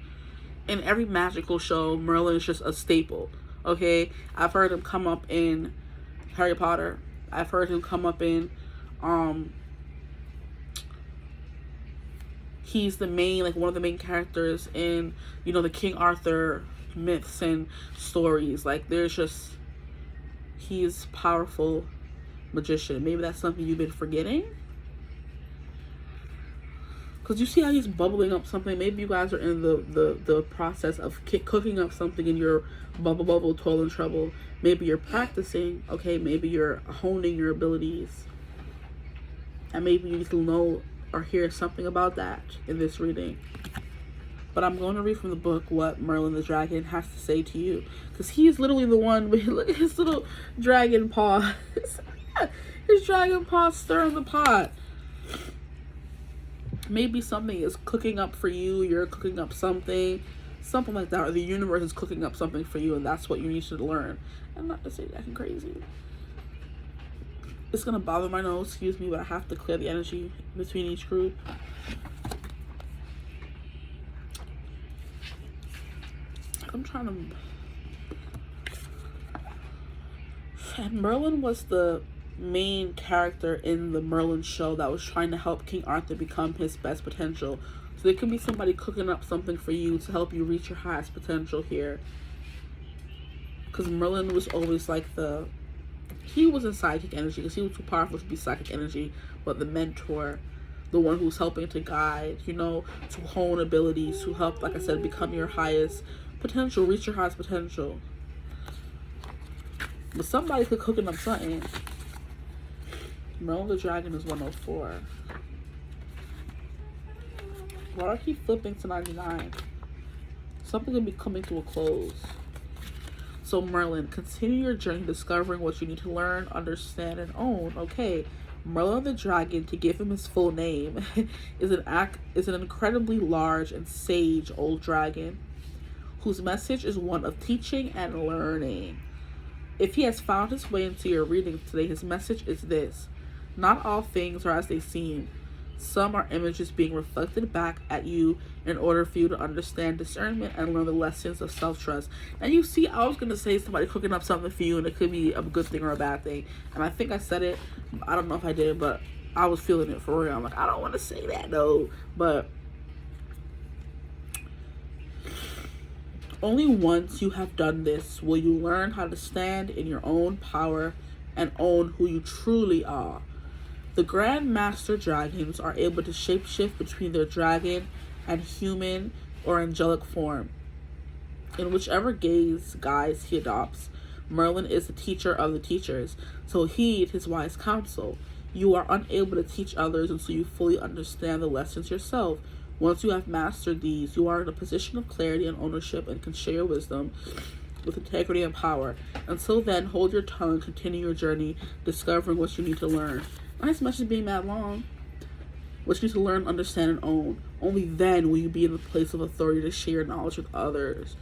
in every magical show. Merlin is just a staple, okay? I've heard him come up in Harry Potter. I've heard him come up in he's the main, like, one of the main characters in, the King Arthur myths and stories. Like, he's powerful magician. Maybe that's something you've been forgetting, because you see how he's bubbling up something. Maybe you guys are in the process of cooking up something in your bubble, toil and trouble. Maybe you're practicing, okay? Maybe you're honing your abilities, and maybe you need to know or hear something about that in this reading. But I'm going to read from the book what Merlin the Dragon has to say to you. Because he is literally the one with, look at his little dragon paw. His dragon paw stirring the pot. Maybe something is cooking up for you. You're cooking up something. Something like that. Or the universe is cooking up something for you. And that's what you need to learn. And not to say acting crazy. It's going to bother my nose. Excuse me. But I have to clear the energy between each group. I'm trying to... And Merlin was the main character in the Merlin show that was trying to help King Arthur become his best potential. So there could be somebody cooking up something for you to help you reach your highest potential here. Because Merlin was always like the... He was in psychic energy because he was too powerful to be psychic energy. But the mentor, the one who's helping to guide, you know, to hone abilities, to help, like I said, become your highest potential, reach your highest potential. But somebody could cooking up something. Merlin the Dragon is 104. Why do I keep flipping to 99? Something could be coming to a close. So Merlin, continue your journey discovering what you need to learn, understand, and own. Okay, Merlin the Dragon, to give him his full name, is an incredibly large and sage old dragon whose message is one of teaching and learning. If he has found his way into your reading today, his message is this: not all things are as they seem. Some are images being reflected back at you in order for you to understand discernment and learn the lessons of self-trust. And you see, I was going to say somebody cooking up something for you, and it could be a good thing or a bad thing. And I think I said it. I don't know if I did, but I was feeling it for real. I'm like, I don't want to say that though. But only once you have done this will you learn how to stand in your own power and own who you truly are. The Grand Master Dragons are able to shapeshift between their dragon and human or angelic form. In whichever guise he adopts, Merlin is the teacher of the teachers, so heed his wise counsel. You are unable to teach others until you fully understand the lessons yourself. Once you have mastered these, you are in a position of clarity and ownership and can share your wisdom with integrity and power. Until then, hold your tongue and continue your journey, discovering what you need to learn. Not as much as being that long. What you need to learn, understand, and own. Only then will you be in the place of authority to share your knowledge with others.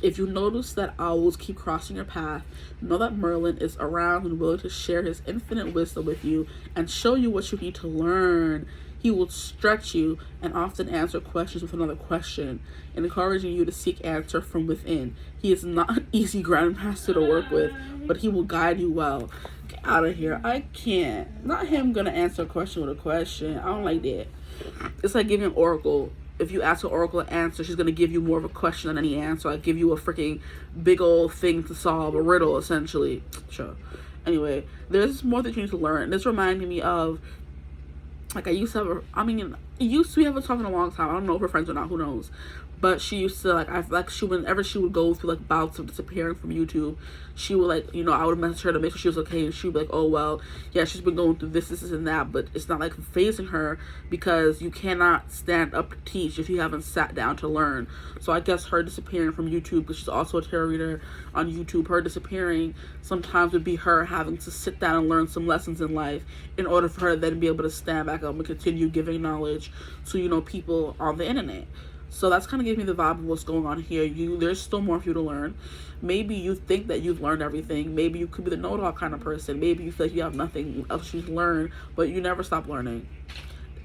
If you notice that owls keep crossing your path, know that Merlin is around and willing to share his infinite wisdom with you and show you what you need to learn. He will stretch you and often answer questions with another question, encouraging you to seek answer from within. He is not an easy grandmaster to work with, but he will guide you well. Get out of here. I can't. Not him gonna answer a question with a question. I don't like that. It's like giving an oracle. If you ask an oracle an answer, she's gonna give you more of a question than any answer. I give you a freaking big old thing to solve, a riddle essentially. Sure. Anyway, there's more that you need to learn. This reminded me of, like, we haven't talked in a long time. I don't know if we're friends or not, who knows. But she used to, like, I feel like whenever she would go through, like, bouts of disappearing from YouTube, she would, like, you know, I would message her to make sure she was okay, and she would be like, oh, well, yeah, she's been going through this, and that, but it's not, like, phasing her, because you cannot stand up to teach if you haven't sat down to learn. So I guess her disappearing from YouTube, because she's also a tarot reader on YouTube, her disappearing sometimes would be her having to sit down and learn some lessons in life in order for her to then be able to stand back up and continue giving knowledge to, you know, people on the internet. So that's kind of giving me the vibe of what's going on here. There's still more for you to learn. Maybe you think that you've learned everything. Maybe you could be the know-it-all kind of person. Maybe you feel like you have nothing else to learn, but you never stop learning.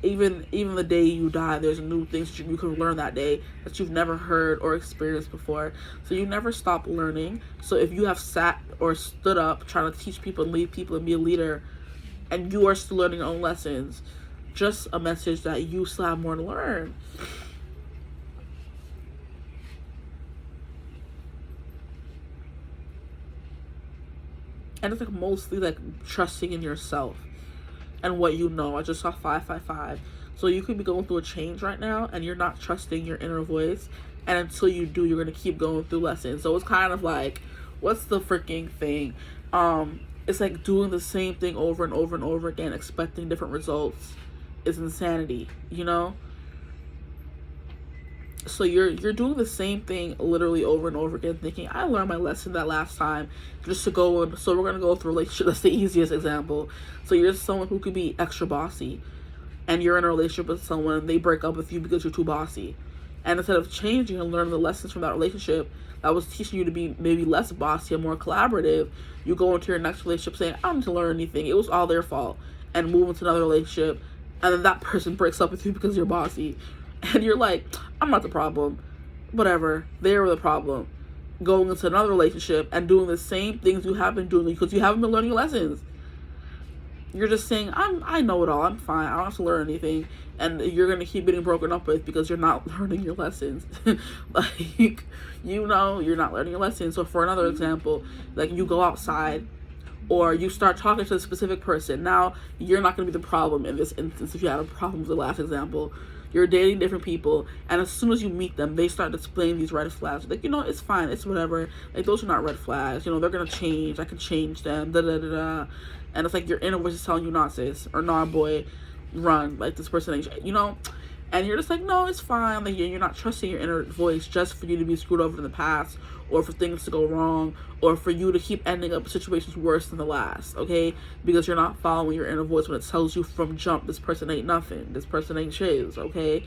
Even the day you die, there's new things you can learn that day that you've never heard or experienced before. So you never stop learning. So if you have sat or stood up trying to teach people and lead people and be a leader, and you are still learning your own lessons, just a message that you still have more to learn. And it's like mostly like trusting in yourself and what you know. I just saw 555. So you could be going through a change right now and you're not trusting your inner voice. And until you do, you're going to keep going through lessons. So it's kind of like, what's the freaking thing? It's like doing the same thing over and over and over again, expecting different results. is insanity, you know? So you're doing the same thing literally over and over again, thinking, I learned my lesson that last time, just to go and, so we're going to go through a relationship. That's the easiest example. So you're someone who could be extra bossy, and you're in a relationship with someone, and they break up with you because you're too bossy. And instead of changing and learning the lessons from that relationship that was teaching you to be maybe less bossy and more collaborative, you go into your next relationship saying, I don't need to learn anything, it was all their fault, and move into another relationship, and then that person breaks up with you because you're bossy. And you're like, I'm not the problem. Whatever. They were the problem. Going into another relationship and doing the same things you have been doing because you haven't been learning lessons. You're just saying, I know it all. I'm fine. I don't have to learn anything. And you're going to keep getting broken up with because you're not learning your lessons. Like, you know, you're not learning your lessons. So for another example, like you go outside or you start talking to a specific person. Now, you're not going to be the problem in this instance if you had a problem with the last example. You're dating different people, and as soon as you meet them, they start displaying these red flags. Like, you know, it's fine, it's whatever. Like, those are not red flags. You know, they're gonna change. I can change them. Da da da da. And it's like your inner voice is telling you, not sis, or nah, boy, run. Like, this person ain't, you know. And you're just like, no, it's fine. Like, you're not trusting your inner voice just for you to be screwed over in the past, or for things to go wrong, or for you to keep ending up in situations worse than the last, okay? Because you're not following your inner voice when it tells you from jump, this person ain't nothing, this person ain't shiz, okay?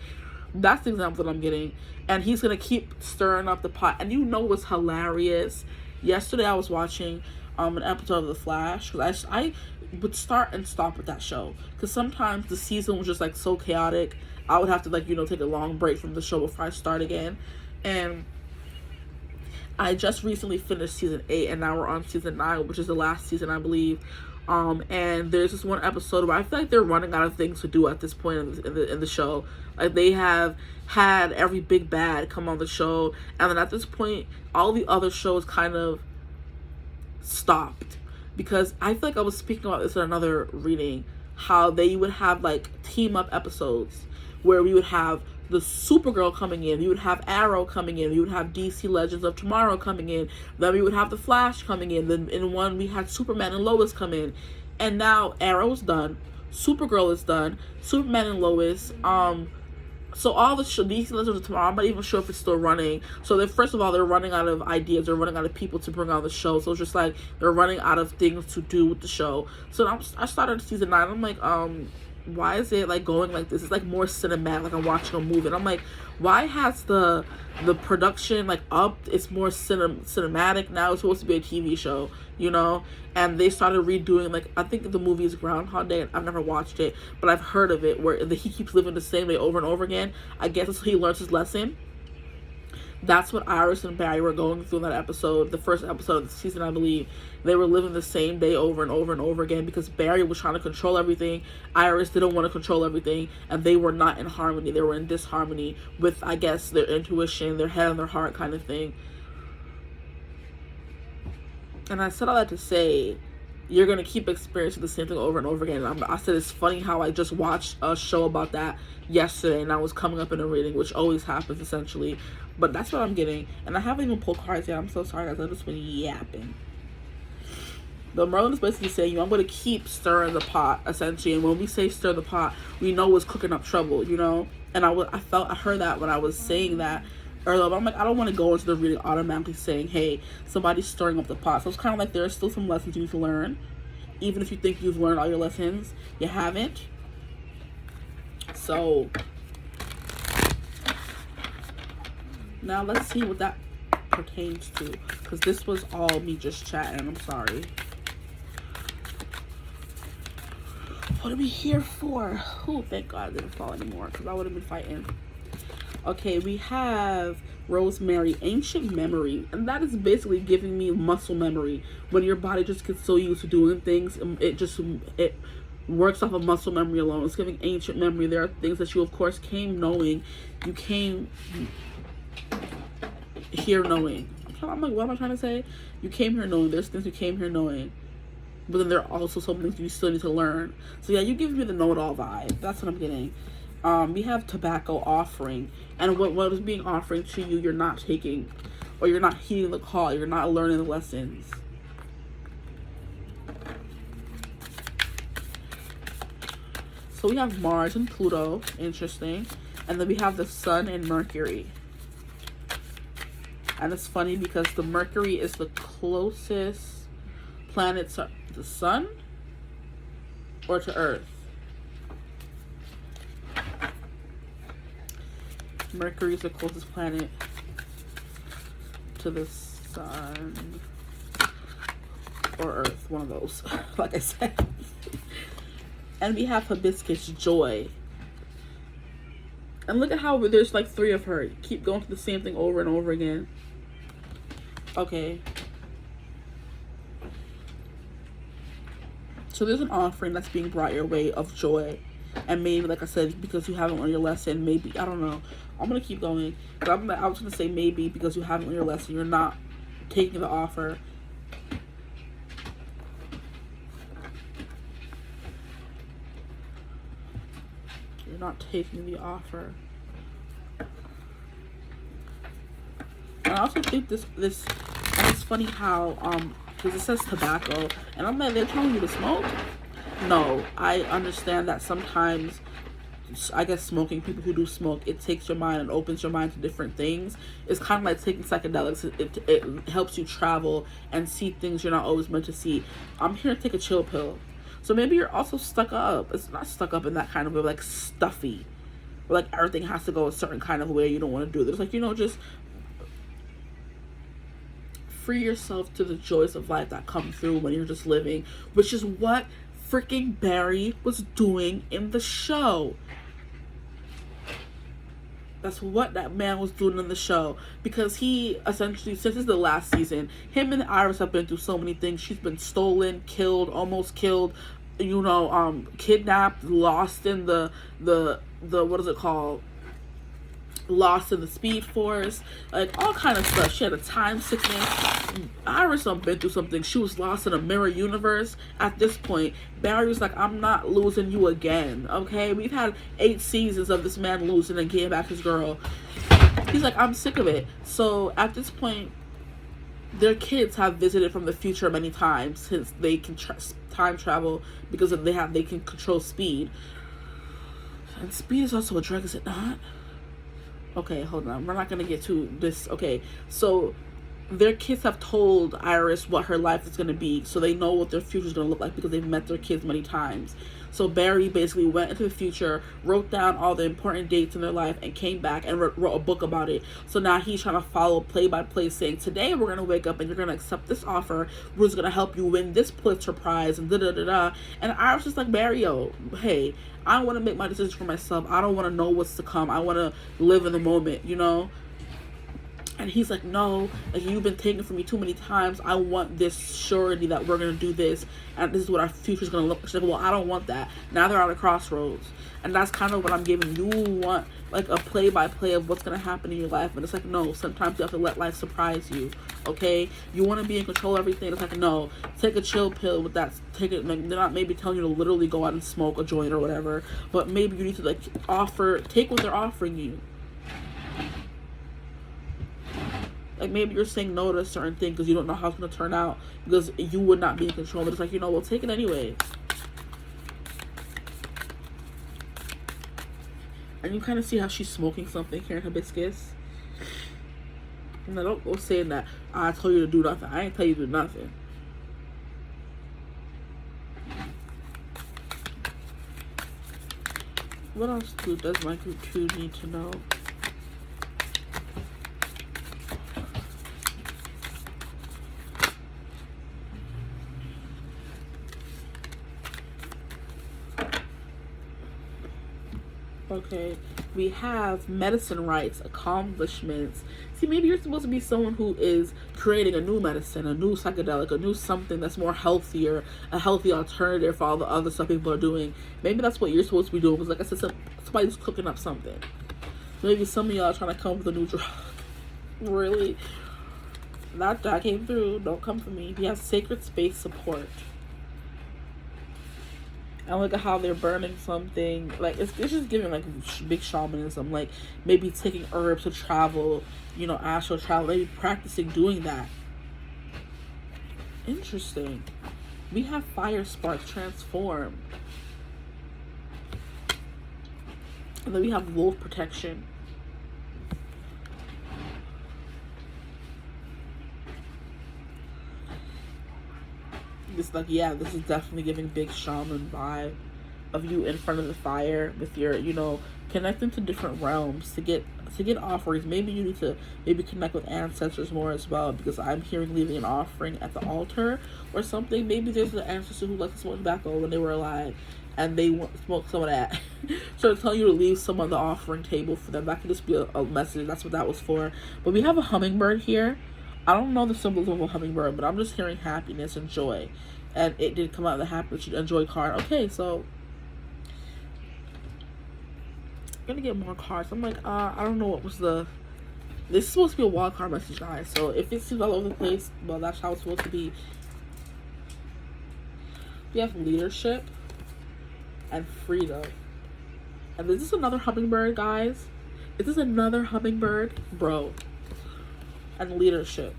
That's the example that I'm getting. And he's gonna keep stirring up the pot. And you know what's hilarious? Yesterday I was watching an episode of The Flash, because I would start and stop with that show, because sometimes the season was just like so chaotic. I would have to, like, you know, take a long break from the show before I start again. And I just recently finished season 8, and now we're on season 9, which is the last season, I believe. And there's this one episode where I feel like they're running out of things to do at this point in the show. Like, they have had every big bad come on the show, and then at this point, all the other shows kind of stopped. Because I feel like I was speaking about this in another reading, how they would have, like, team-up episodes where we would have the Supergirl coming in, we would have Arrow coming in, we would have DC Legends of Tomorrow coming in, then we would have the Flash coming in, then in one we had Superman and Lois come in. And now Arrow's done, Supergirl is done, Superman and Lois, so all the DC Legends of Tomorrow, I'm not even sure if it's still running. So first of all, they're running out of ideas, they're running out of people to bring on the show, so it's just like they're running out of things to do with the show. So I started season 9, I'm like, why is it like going like this? It's like more cinematic, like I'm watching a movie. And I'm like, why has the production like upped? It's more cinematic now. It's supposed to be a TV show, you know? And they started redoing, like, I think the movie is Groundhog Day. I've never watched it, but I've heard of it, where he keeps living the same day over and over again. I guess until he learns his lesson. That's what Iris and Barry were going through in that episode, the first episode of the season, I believe. They were living the same day over and over and over again because Barry was trying to control everything. Iris didn't want to control everything, and they were not in harmony. They were in disharmony with, I guess, their intuition, their head and their heart kind of thing. And I said all that to say, you're going to keep experiencing the same thing over and over again. I said it's funny how I just watched a show about that yesterday, and I was coming up in a reading, which always happens essentially. But that's what I'm getting. And I haven't even pulled cards yet. I'm so sorry, guys. I've just been yapping. But Merlin is basically saying, I'm going to keep stirring the pot, essentially. And when we say stir the pot, we know it's cooking up trouble, you know? And I heard that when I was saying that earlier. But I'm like, I don't want to go into the reading automatically saying, hey, somebody's stirring up the pot. So it's kind of like there's still some lessons you need to learn. Even if you think you've learned all your lessons, you haven't. So now let's see what that pertains to, because this was all me just chatting. I'm sorry. What are we here for? Oh, thank God I didn't fall anymore, because I would have been fighting. Okay, we have Rosemary, ancient memory, and that is basically giving me muscle memory. When your body just gets so used to doing things, it works off of muscle memory alone. It's giving ancient memory. There are things that you, of course, came knowing. You came here knowing. I'm like, what am I trying to say? You came here knowing. There's things you came here knowing, but then there are also some things you still need to learn. So yeah, you give me the know-it-all vibe. That's what I'm getting. We have tobacco offering, and what is being offered to you, you're not taking, or you're not heeding the call. You're not learning the lessons. So we have Mars and Pluto, interesting. And then we have the Sun and Mercury. And it's funny because the Mercury is the closest planet to the Sun or to Earth. Mercury is the closest planet to the Sun or Earth, one of those, like I said. And we have Hibiscus Joy. And look at how there's like 3 of her. Keep going to the same thing over and over again. Okay. So there's an offering that's being brought your way of joy. And maybe, like I said, because you haven't learned your lesson, maybe, I don't know. I'm going to keep going. But I was going to say maybe because you haven't learned your lesson, you're not taking the offer. You're not taking the offer. And I also think this and it's funny how because it says tobacco, and I'm like, they're telling you to smoke. No, I understand that sometimes, I guess smoking, people who do smoke, it takes your mind and opens your mind to different things. It's kind of like taking psychedelics. It helps you travel and see things you're not always meant to see. I'm here to take a chill pill. So maybe you're also stuck up. It's not stuck up in that kind of way, like stuffy. Like everything has to go a certain kind of way you don't want to do this. Like, you know, just free yourself to the joys of life that come through when you're just living, which is what freaking Barry was doing in the show. That's what that man was doing in the show. Because he essentially, since it's the last season, him and Iris have been through so many things. She's been stolen, killed, almost killed, you know, kidnapped, lost in the what is it called? Lost in the Speed Force, like all kind of stuff. She had a time sickness. Iris been through something. She was lost in a mirror universe. At this point, Barry was like, I'm not losing you again, okay? We've had 8 seasons of this man losing and getting back his girl. He's like, I'm sick of it. So at this point, their kids have visited from the future many times, since they can time travel because they can control speed. And speed is also a drug, is it not? Okay, hold on. We're not going to get to this. Okay, so their kids have told Iris what her life is going to be, so they know what their future is going to look like because they've met their kids many times. So Barry basically went into the future, wrote down all the important dates in their life, and came back and wrote a book about it. So now he's trying to follow play by play, saying, today we're going to wake up and you're going to accept this offer. We're just going to help you win this Pulitzer Prize and da-da-da-da. And Iris was like, Barry, yo, hey, I want to make my decisions for myself. I don't want to know what's to come. I want to live in the moment, you know? And he's like, no, like, you've been taken from me too many times. I want this surety that we're going to do this, and this is what our future's going to look like. She's like, well, I don't want that. Now they're at a crossroads. And that's kind of what I'm giving. You want, like, a play-by-play of what's going to happen in your life. But it's like, no, sometimes you have to let life surprise you, okay? You want to be in control of everything. It's like, no, take a chill pill with that. Take it. Like, they're not maybe telling you to literally go out and smoke a joint or whatever. But maybe you need to, like, take what they're offering you. Like, maybe you're saying no to a certain thing because you don't know how it's going to turn out, because you would not be in control. But it's like, you know, well, take it anyway. And you kind of see how she's smoking something here in Hibiscus. And I don't go saying that, I told you to do nothing. I ain't tell you to do nothing. What else does my group 2 need to know? Okay, we have medicine rights, accomplishments. See, maybe you're supposed to be someone who is creating a new medicine, a new psychedelic, a new something that's more healthier, a healthy alternative for all the other stuff people are doing. Maybe that's what you're supposed to be doing, because like I said, somebody's cooking up something. Maybe some of y'all are trying to come up with a new drug. Really? That came through. Don't come for me. We have sacred space support. And look at how they're burning something. Like, it's just giving, like, big shamanism. Like, maybe taking herbs to travel, you know, astral travel. Maybe practicing doing that. Interesting. We have fire spark transform. And then we have wolf protection. This, like, yeah, this is definitely giving big shaman vibe of you in front of the fire with your, you know, connecting to different realms to get offerings. Maybe you need to connect with ancestors more as well, because I'm hearing leaving an offering at the altar or something. Maybe there's an ancestor who liked to smoke tobacco when they were alive and they smoked some of that. So they're telling you to leave some on the offering table for them. That could just be a message. That's what that was for. But we have a hummingbird here. I don't know the symbols of a hummingbird, but I'm just hearing happiness and joy. And it did come out of the happiness and joy card. Okay, so I'm gonna get more cards. I'm like, I don't know what was this is supposed to be a wild card message, guys. So if it seems all over the place, well, that's how it's supposed to be. We have leadership and freedom. And is this another hummingbird, guys? Is this another hummingbird? Bro. And leadership.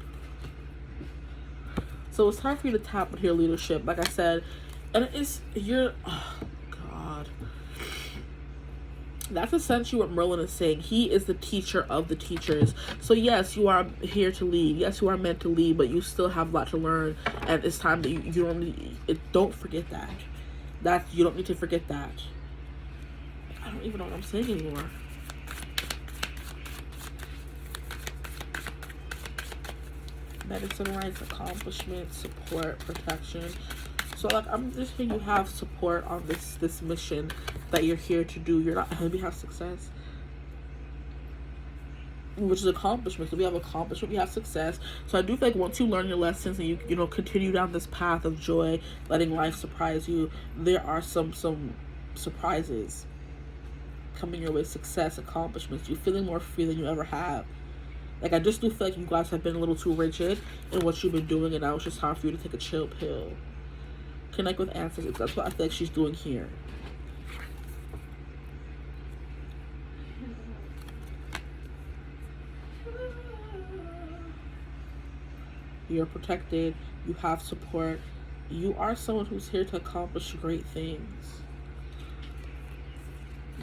So it's time for you to tap into your leadership, like I said. And it's oh God. That's essentially what Merlin is saying. He is the teacher of the teachers. So yes, you are here to lead. Yes, you are meant to lead, but you still have a lot to learn. And it's time that you don't forget that. You don't need to forget that. I don't even know what I'm saying anymore. Medicine rights, accomplishment, support, protection. So like, I'm just saying you have support on this mission that you're here to do. You're not going to have success, which is accomplishment. So we have accomplishment, we have success. So I do think once you learn your lessons and you know continue down this path of joy, letting life surprise you, there are some surprises coming your way. Success, accomplishments. You're feeling more free than you ever have. Like, I just do feel like you guys have been a little too rigid in what you've been doing, and now it's just time for you to take a chill pill. Connect with ancestors. That's what I feel like she's doing here. You're protected. You have support. You are someone who's here to accomplish great things.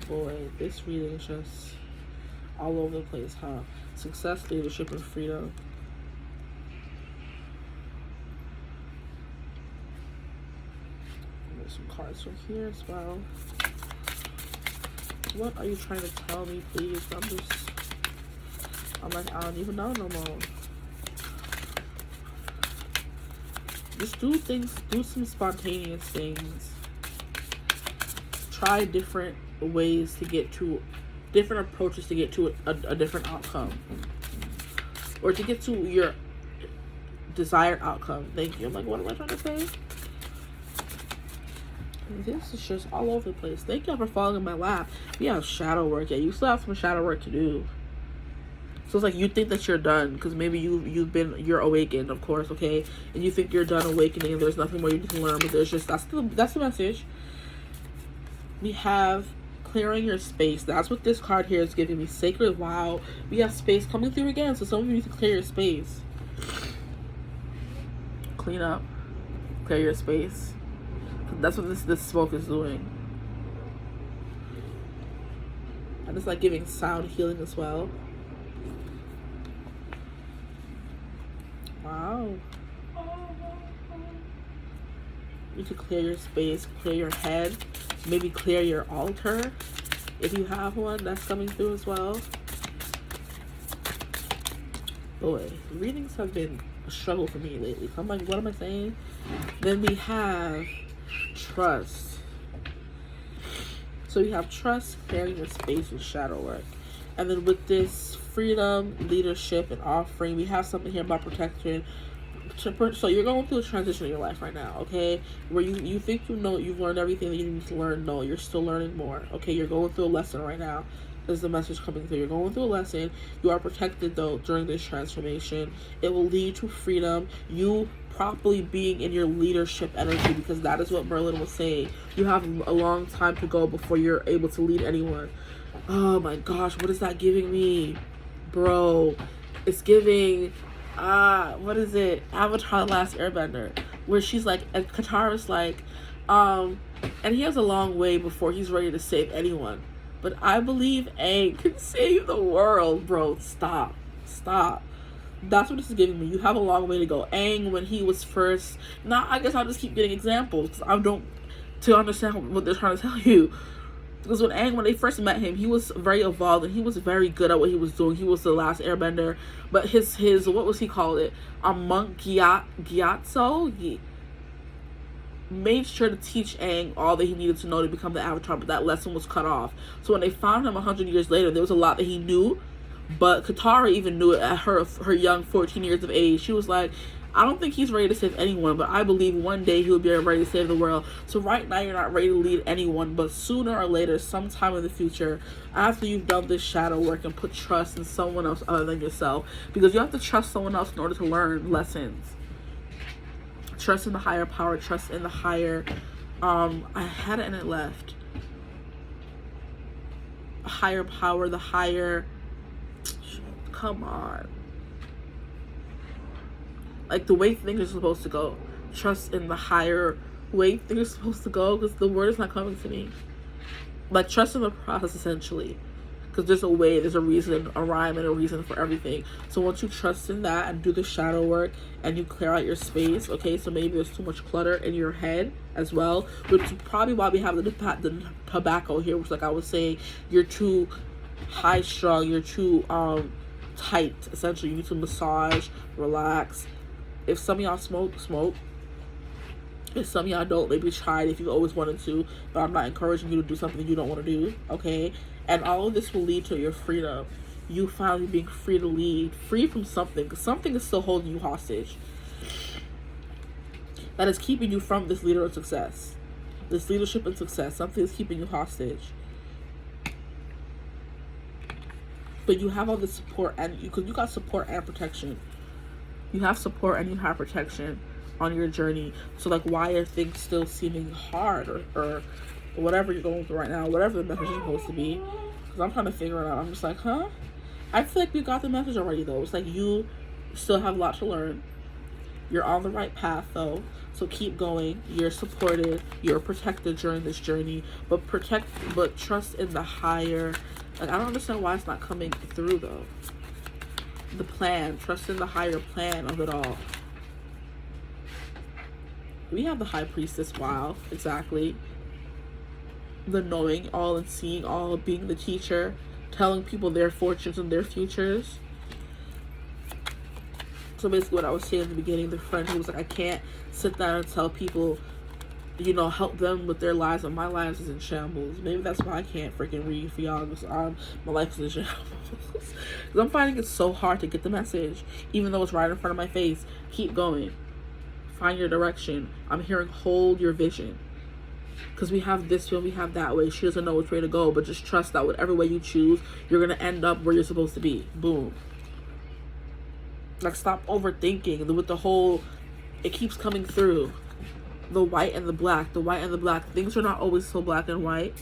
Boy, this reading is just all over the place, huh? Success, leadership, and freedom. There's some cards from here as well. What are you trying to tell me, please? I'm like, I don't even know no more. Just do things, do some spontaneous things. Try different ways to get to, different approaches to get to a different outcome. Or to get to your desired outcome. Thank you. I'm like, what am I trying to say? This is just all over the place. Thank y'all for following in my lap. We have shadow work. Yeah, you still have some shadow work to do. So it's like you think that you're done because maybe you're awakened, of course, okay? And you think you're done awakening and there's nothing more you can learn, but there's just that's the message. We have clearing your space. That's what this card here is giving me. Sacred vow. We have space coming through again, so some of you need to clear your space. Clean up. Clear your space. That's what this smoke is doing. And it's like giving sound healing as well. Wow. You need to clear your space, clear your head, maybe clear your altar if you have one. That's coming through as well. Boy, readings have been a struggle for me lately. So I'm like, what am I saying? Then we have trust. So we have trust, clearing your space with shadow work. And then with this freedom, leadership, and offering, we have something here about protection. So you're going through a transition in your life right now, okay? Where you think you know, you've learned everything that you need to learn. No, you're still learning more, okay? You're going through a lesson right now. There's the message coming through. You're going through a lesson. You are protected, though, during this transformation. It will lead to freedom. You properly being in your leadership energy, because that is what Merlin was saying. You have a long time to go before you're able to lead anyone. Oh my gosh, what is that giving me? Bro, it's giving, what is it? Avatar: The Last Airbender, where she's like, and Katara's like, and he has a long way before he's ready to save anyone. But I believe Aang can save the world, bro. Stop. That's what this is giving me. You have a long way to go. Aang, when he was first... Now, I guess I'll just keep getting examples, because I don't... To understand what they're trying to tell you. Because when they first met him, he was very evolved, and he was very good at what he was doing. He was the last airbender. But his what was he called it? A monk Gyatso? He made sure to teach Aang all that he needed to know to become the Avatar, but that lesson was cut off. So when they found him 100 years later, there was a lot that he knew, but Katara even knew it at her young 14 years of age. She was like, I don't think he's ready to save anyone, but I believe one day he'll be ready to save the world. So right now you're not ready to lead anyone, but sooner or later, sometime in the future, after you've done this shadow work and put trust in someone else other than yourself, because you have to trust someone else in order to learn lessons. Trust in the higher power, trust in the higher, I had it and it left. Higher power, the higher, come on. Like the way things are supposed to go. Trust in the higher way things are supposed to go, because the word is not coming to me. Like trust in the process, essentially. Because there's a way, there's a reason, a rhyme, and a reason for everything. So once you trust in that and do the shadow work and you clear out your space, okay, so maybe there's too much clutter in your head as well, which is probably why we have the tobacco here, which, like I was saying, you're too high strung, you're too tight, essentially. You need to massage, relax. If some of y'all smoke. If some of y'all don't, maybe try it if you always wanted to, but I'm not encouraging you to do something you don't want to do, okay? And all of this will lead to your freedom. You finally being free to lead, free from something, because something is still holding you hostage. That is keeping you from this leader of success. This leadership and success. Something is keeping you hostage. But you have all this support, and you got support and protection. You have support and you have protection on your journey. So like, why are things still seeming hard, or whatever you're going through right now, whatever the message is supposed to be? Because I'm trying to figure it out. I'm just like, huh? I feel like we got the message already, though. It's like you still have a lot to learn. You're on the right path, though. So keep going. You're supported. You're protected during this journey. But trust in the higher. Like, I don't understand why it's not coming through, though. The plan. Trust in the higher plan of it all. We have the High Priestess. Wow. Exactly. The knowing all and seeing all, being the teacher, telling people their fortunes and their futures. So basically what I was saying at the beginning, the friend who was like, I can't sit down and tell people, you know, help them with their lives, and my life is in shambles. Maybe that's why I can't freaking read for y'all, because my life is in shambles. Because I'm finding it so hard to get the message, even though it's right in front of my face. Keep going. Find your direction. I'm hearing hold your vision. Because we have this way, we have that way. She doesn't know which way to go, but just trust that whatever way you choose, you're going to end up where you're supposed to be. Boom. Like, stop overthinking with the whole, it keeps coming through. The white and the black, the white and the black. Things are not always so black and white.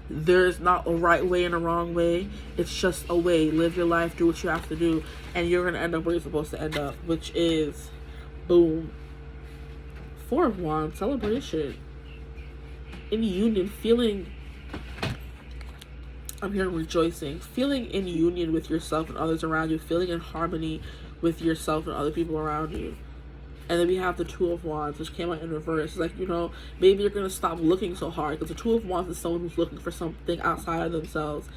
There's not a right way and a wrong way. It's just a way. Live your life, do what you have to do, and you're going to end up where you're supposed to end up, which is, boom. Four of Wands, celebration. In union, feeling, I'm hearing rejoicing, feeling in union with yourself and others around you, feeling in harmony with yourself and other people around you. And then we have the Two of Wands, which came out in reverse. It's like, you know, maybe you're going to stop looking so hard, because the Two of Wands is someone who's looking for something outside of themselves.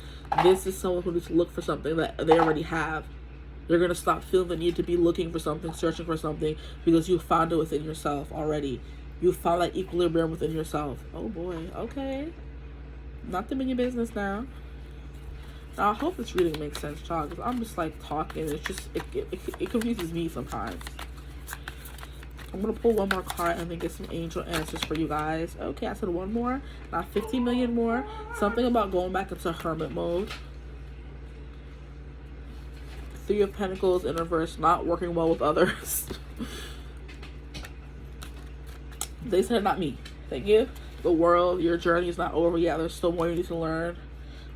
This is someone who needs to look for something that they already have. You're going to stop feeling the need to be looking for something, searching for something, because you found it within yourself already. You found that equilibrium within yourself. Oh boy, okay. Not them in your business now. Now, I hope this reading makes sense, y'all, because I'm just like talking. It's just, it confuses me sometimes. I'm going to pull one more card and then get some angel answers for you guys. Okay, I said one more. Not 15 million more. Something about going back into hermit mode. Three of Pentacles in reverse, not working well with others. They said not me. Thank you. The world, your journey is not over yet. There's still more you need to learn.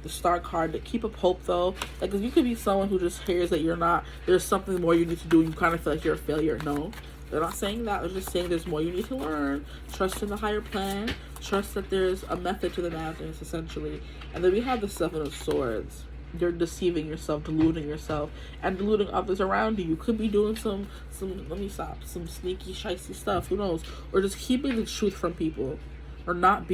The Star card, to keep up hope, though. Like, if you could be someone who just hears that you're not, there's something more you need to do, and you kind of feel like you're a failure. No, they're not saying that. They're just saying there's more you need to learn. Trust in the higher plan. Trust that there's a method to the madness, essentially. And then we have the Seven of Swords. You're deceiving yourself, deluding yourself, and deluding others around you. You could be doing some sneaky, shicey stuff, who knows? Or just keeping the truth from people. Or not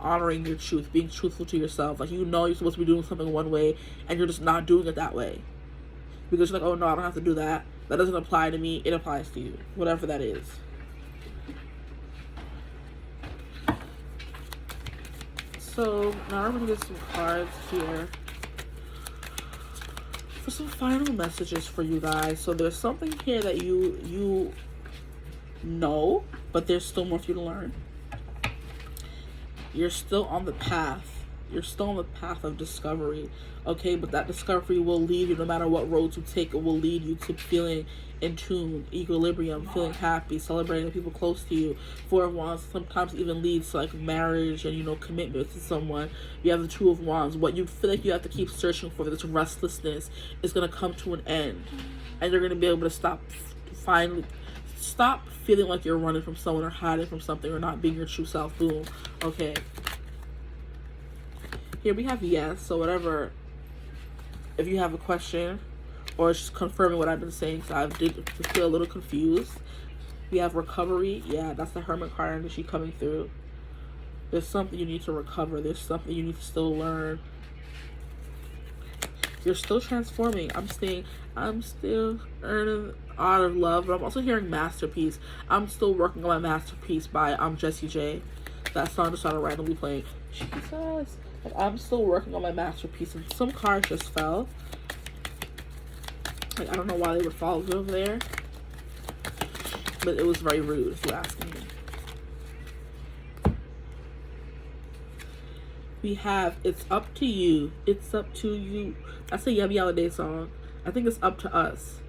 honoring your truth, being truthful to yourself. Like, you know you're supposed to be doing something one way, and you're just not doing it that way. Because you're like, oh no, I don't have to do that. That doesn't apply to me. It applies to you. Whatever that is. So, now I'm going to get some cards here for some final messages for you guys. So, there's something here that you know, but there's still more for you to learn. You're still on the path. You're still on the path of discovery, okay? But that discovery will lead you, no matter what road you take, it will lead you to feeling in tune, equilibrium, feeling happy, celebrating people close to you. Four of Wands sometimes even leads to, like, marriage and, you know, commitment to someone. You have the Two of Wands. What you feel like you have to keep searching for, this restlessness, is going to come to an end. And you're going to be able to stop feeling like you're running from someone or hiding from something or not being your true self. Boom. Okay. Here we have yes. So whatever, if you have a question or it's just confirming what I've been saying, so I did feel a little confused. We have recovery. Yeah, that's the Hermit card energy coming through. There's something you need to recover. There's something you need to still learn. You're still transforming. I'm still earning out of love, but I'm also hearing masterpiece. I'm still working on my masterpiece by Jessie J. That song just started randomly playing. Jesus. Like, I'm still working on my masterpiece, and some cards just fell. Like, I don't know why they would fall over there, but it was very rude, if you ask me. We have It's Up to You. It's up to you. That's a Yummy Holiday song. I think it's up to us.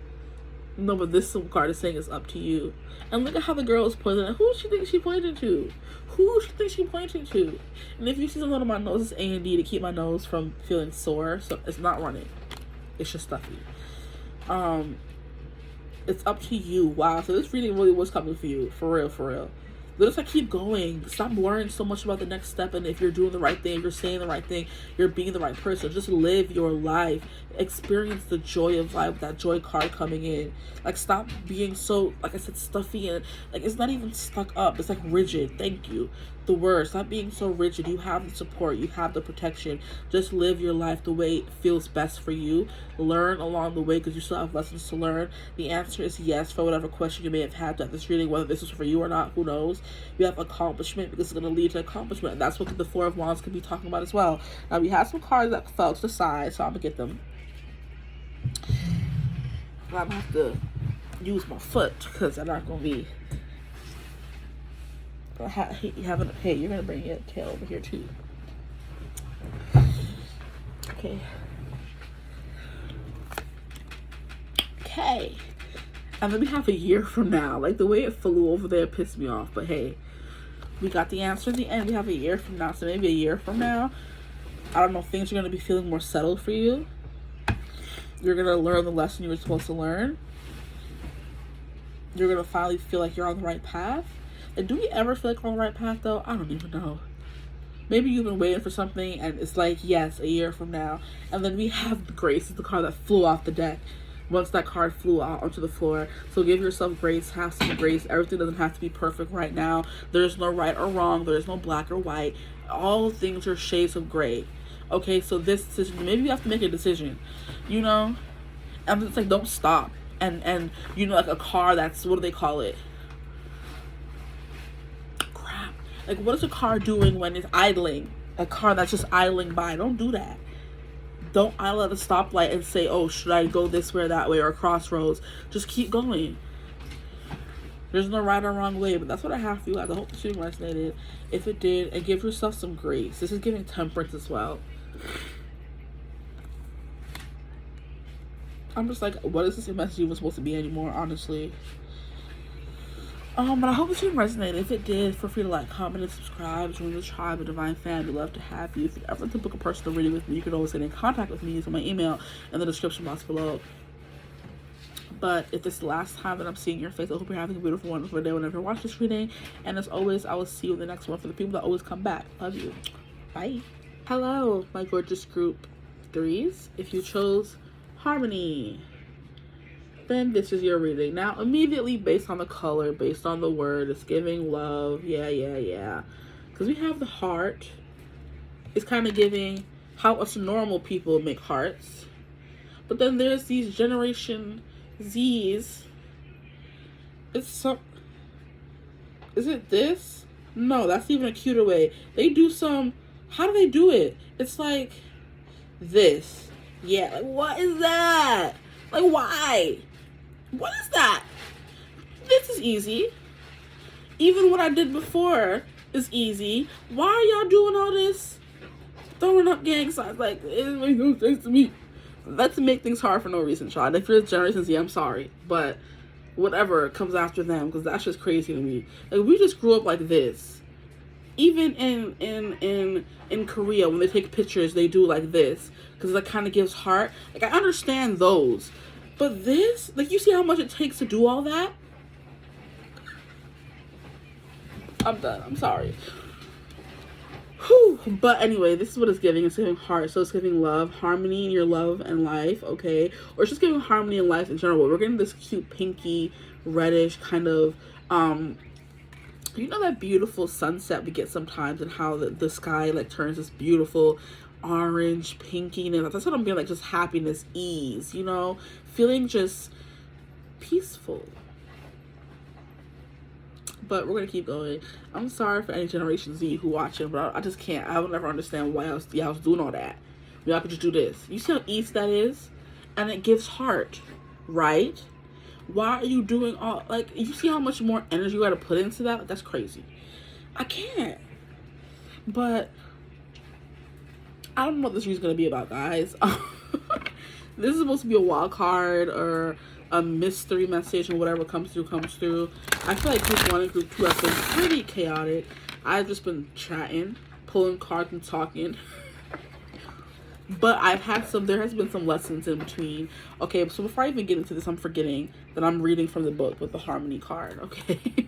No, but this card is saying it's up to you. And look at how the girl is pointing at. Who does she think she pointing to? Who she think she pointing to? And if you see something on my nose, it's A&D to keep my nose from feeling sore. So it's not running. It's just stuffy. It's up to you. Wow. So this reading really was coming for you. For real, for real. Just like keep going. Stop worrying so much about the next step, and if you're doing the right thing, if you're saying the right thing, you're being the right person. Just live your life. Experience the joy of life with that joy card coming in. Like, stop being so, like I said, stuffy, and like it's not even stuck up. It's like rigid. Thank you. The word. Stop being so rigid. You have the support. You have the protection. Just live your life the way it feels best for you. Learn along the way, because you still have lessons to learn. The answer is yes for whatever question you may have had at this reading, whether this is for you or not, who knows. You have accomplishment, because it's going to lead to accomplishment. And that's what the Four of Wands could be talking about as well. Now, we have some cards that fell to the side, so I'm going to get them. I'm going to have to use my foot, because I'm not going to be... Hey, you're going to bring your tail over here, too. Okay. Okay. And then we have a year from now. Like, the way it flew over there pissed me off. But hey, we got the answer at the end. We have a year from now. So maybe a year from now, I don't know, things are going to be feeling more settled for you. You're going to learn the lesson you were supposed to learn. You're going to finally feel like you're on the right path. And do we ever feel like we're on the right path, though? I don't even know. Maybe you've been waiting for something, and it's like, yes, a year from now. And then we have Grace, the card that flew off the deck. Once that card flew out onto the floor. So give yourself grace, have some grace. Everything doesn't have to be perfect right now. There's no right or wrong. There's no black or white. All things are shades of gray. Okay, so this decision, maybe you have to make a decision, you know? And it's like, don't stop. And you know, like a car that's, what do they call it? Crap. Like, what is a car doing when it's idling? A car that's just idling by. Don't do that. Don't idle at a stoplight and say, oh, should I go this way or that way, or crossroads. Just keep going. There's no right or wrong way, but that's what I have for you guys. I hope the shooting resonated. If it did, and give yourself some grace. This is giving temperance as well. I'm just like, what is this message even supposed to be anymore, honestly? But I hope the shooting resonated. If it did, feel free to like, comment, and subscribe. Join the tribe of Divine Fan. We'd love to have you. If you ever want to book a personal reading with me, you can always get in contact with me using my email in the description box below. But But if this is the last time that I'm seeing your face, I hope you're having a beautiful, wonderful day whenever you watch this reading. And as always, I will see you in the next one. For the people that always come back, love you. Bye. Hello, my gorgeous group 3s. If you chose Harmony, then this is your reading. Now, immediately, based on the color, based on the word, it's giving love. Yeah. Because we have the heart. It's kind of giving how us normal people make hearts. But then there's these Generation Z's. Is it this? No, that's even a cuter way. They do some, how do they do it? It's like this. Yeah, like what is that? Like why? What is that? This is easy. Even what I did before is easy. Why are y'all doing all this? Throwing up gang signs like, it makes no sense to me. Let's make things hard for no reason, child. If you're Generation Z, I'm sorry. But whatever comes after them, because that's just crazy to me. Like, we just grew up like this. Even in Korea, when they take pictures, they do like this. Because that kind of gives heart. Like, I understand those. But this, like, you see how much it takes to do all that? I'm done. I'm sorry. Whew. But anyway, this is what it's giving. It's giving heart. So it's giving love, harmony in your love and life, okay? Or it's just giving harmony in life in general. We're getting this cute pinky, reddish kind of, you know that beautiful sunset we get sometimes, and how the sky like turns this beautiful orange, pinkiness. That's what I'm being like, just happiness, ease, you know? Feeling just peaceful. But we're gonna keep going. I'm sorry for any Generation Z who watching, but I just can't. I will never understand why y'all was doing all that. Y'all could just do this. You see how easy that is? And it gives heart, right? Why are you doing all, like, you see how much more energy you gotta put into that? That's crazy. I can't. But I don't know what this reading's gonna be about, guys. This is supposed to be a wild card or a mystery message, and whatever comes through comes through. I feel like group 1 and group 2 have been pretty chaotic. I've just been chatting, pulling cards and talking. But there has been some lessons in between. Okay, so before I even get into this, I'm forgetting that I'm reading from the book with the Harmony card, okay?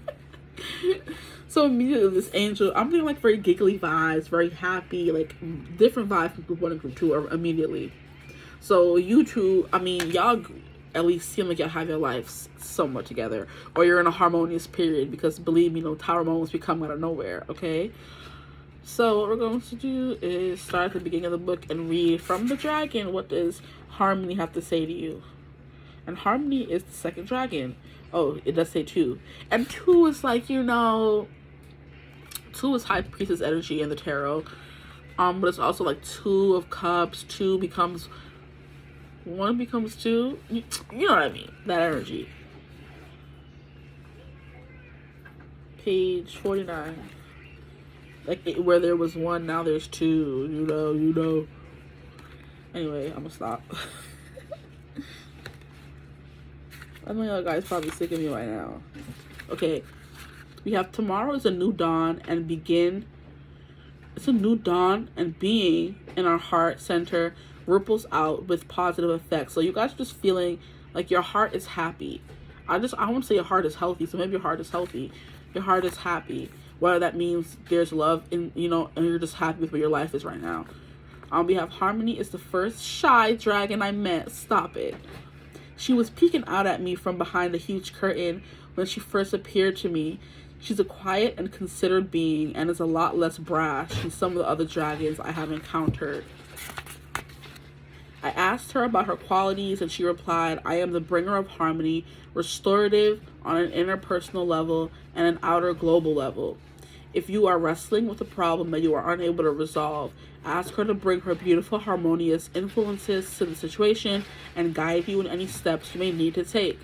So immediately this angel, I'm feeling like very giggly vibes, very happy, like different vibes from group 1 and group 2 immediately. So you two, I mean, y'all at least seem like y'all have your lives somewhat together, or you're in a harmonious period, because believe me, no tower moments be coming out of nowhere, okay? So what we're going to do is start at the beginning of the book and read from the dragon. What does Harmony have to say to you? And Harmony is the second dragon. Oh, it does say 2. And 2 is like, you know, 2 is High Priestess energy in the tarot. But it's also like 2 of Cups. 2 becomes 1 becomes 2. You know what I mean? That energy. Page 49. Like, where there was 1, now there's 2. You know. Anyway, I'm gonna stop. I know y'all guys probably sick of me right now. Okay. We have tomorrow is a new dawn and begin. It's a new dawn, and being in our heart center ripples out with positive effects. So you guys are just feeling like your heart is happy. I want to say your heart is healthy. So maybe your heart is healthy. Your heart is happy. Whether that means there's love in, you know, and you're just happy with where your life is right now. We have Harmony is the first shy dragon I met. Stop it. She was peeking out at me from behind a huge curtain when she first appeared to me. She's a quiet and considered being and is a lot less brash than some of the other dragons I have encountered. I asked her about her qualities, and she replied, I am the bringer of harmony, restorative on an interpersonal level and an outer global level. If you are wrestling with a problem that you are unable to resolve, ask her to bring her beautiful, harmonious influences to the situation and guide you in any steps you may need to take.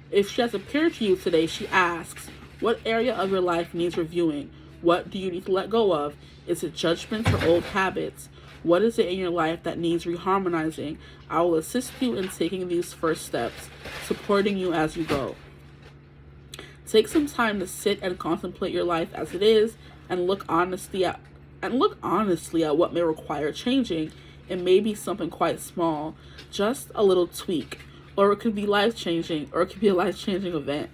If she has appeared to you today, she asks, what area of your life needs reviewing? What do you need to let go of? Is it judgments or old habits? What is it in your life that needs reharmonizing? I will assist you in taking these first steps, supporting you as you go. Take some time to sit and contemplate your life as it is, and look honestly at what may require changing. It may be something quite small, just a little tweak. or it could be life-changing, or it could be a life-changing event.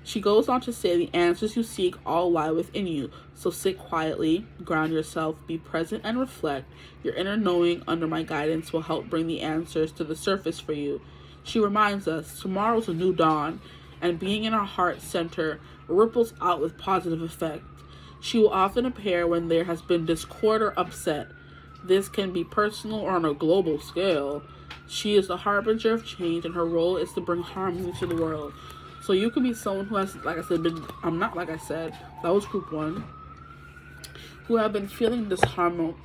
She goes on to say the answers you seek all lie within you. So sit quietly, ground yourself, be present, and reflect. Your inner knowing under my guidance will help bring the answers to the surface for you. She reminds us tomorrow's a new dawn, and being in our heart center ripples out with positive effect. She will often appear when there has been discord or upset. This can be personal or on a global scale. She is the harbinger of change, and her role is to bring harmony to the world. So you could be someone who has, like I said, that was group 1, who have been feeling disharmonious,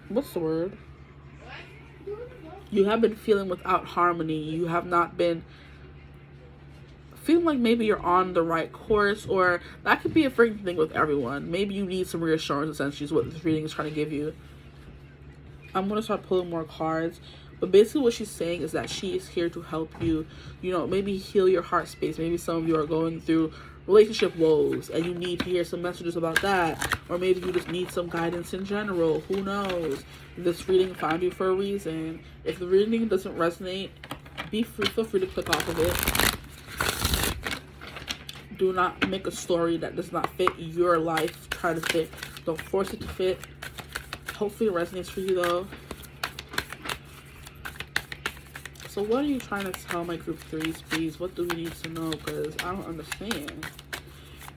what's the word? You have been feeling without harmony. You have not been feeling like maybe you're on the right course, or that could be a freaking thing with everyone. Maybe you need some reassurance, essentially, is what this reading is trying to give you. I'm going to start pulling more cards. But basically what she's saying is that she is here to help you, you know, maybe heal your heart space. Maybe some of you are going through relationship woes and you need to hear some messages about that. Or maybe you just need some guidance in general. Who knows? This reading found you for a reason. If the reading doesn't resonate, feel free to click off of it. Do not make a story that does not fit your life. Try to fit. Don't force it to fit. Hopefully it resonates for you though. So what are you trying to tell my group 3s, please? What do we need to know? Because I don't understand.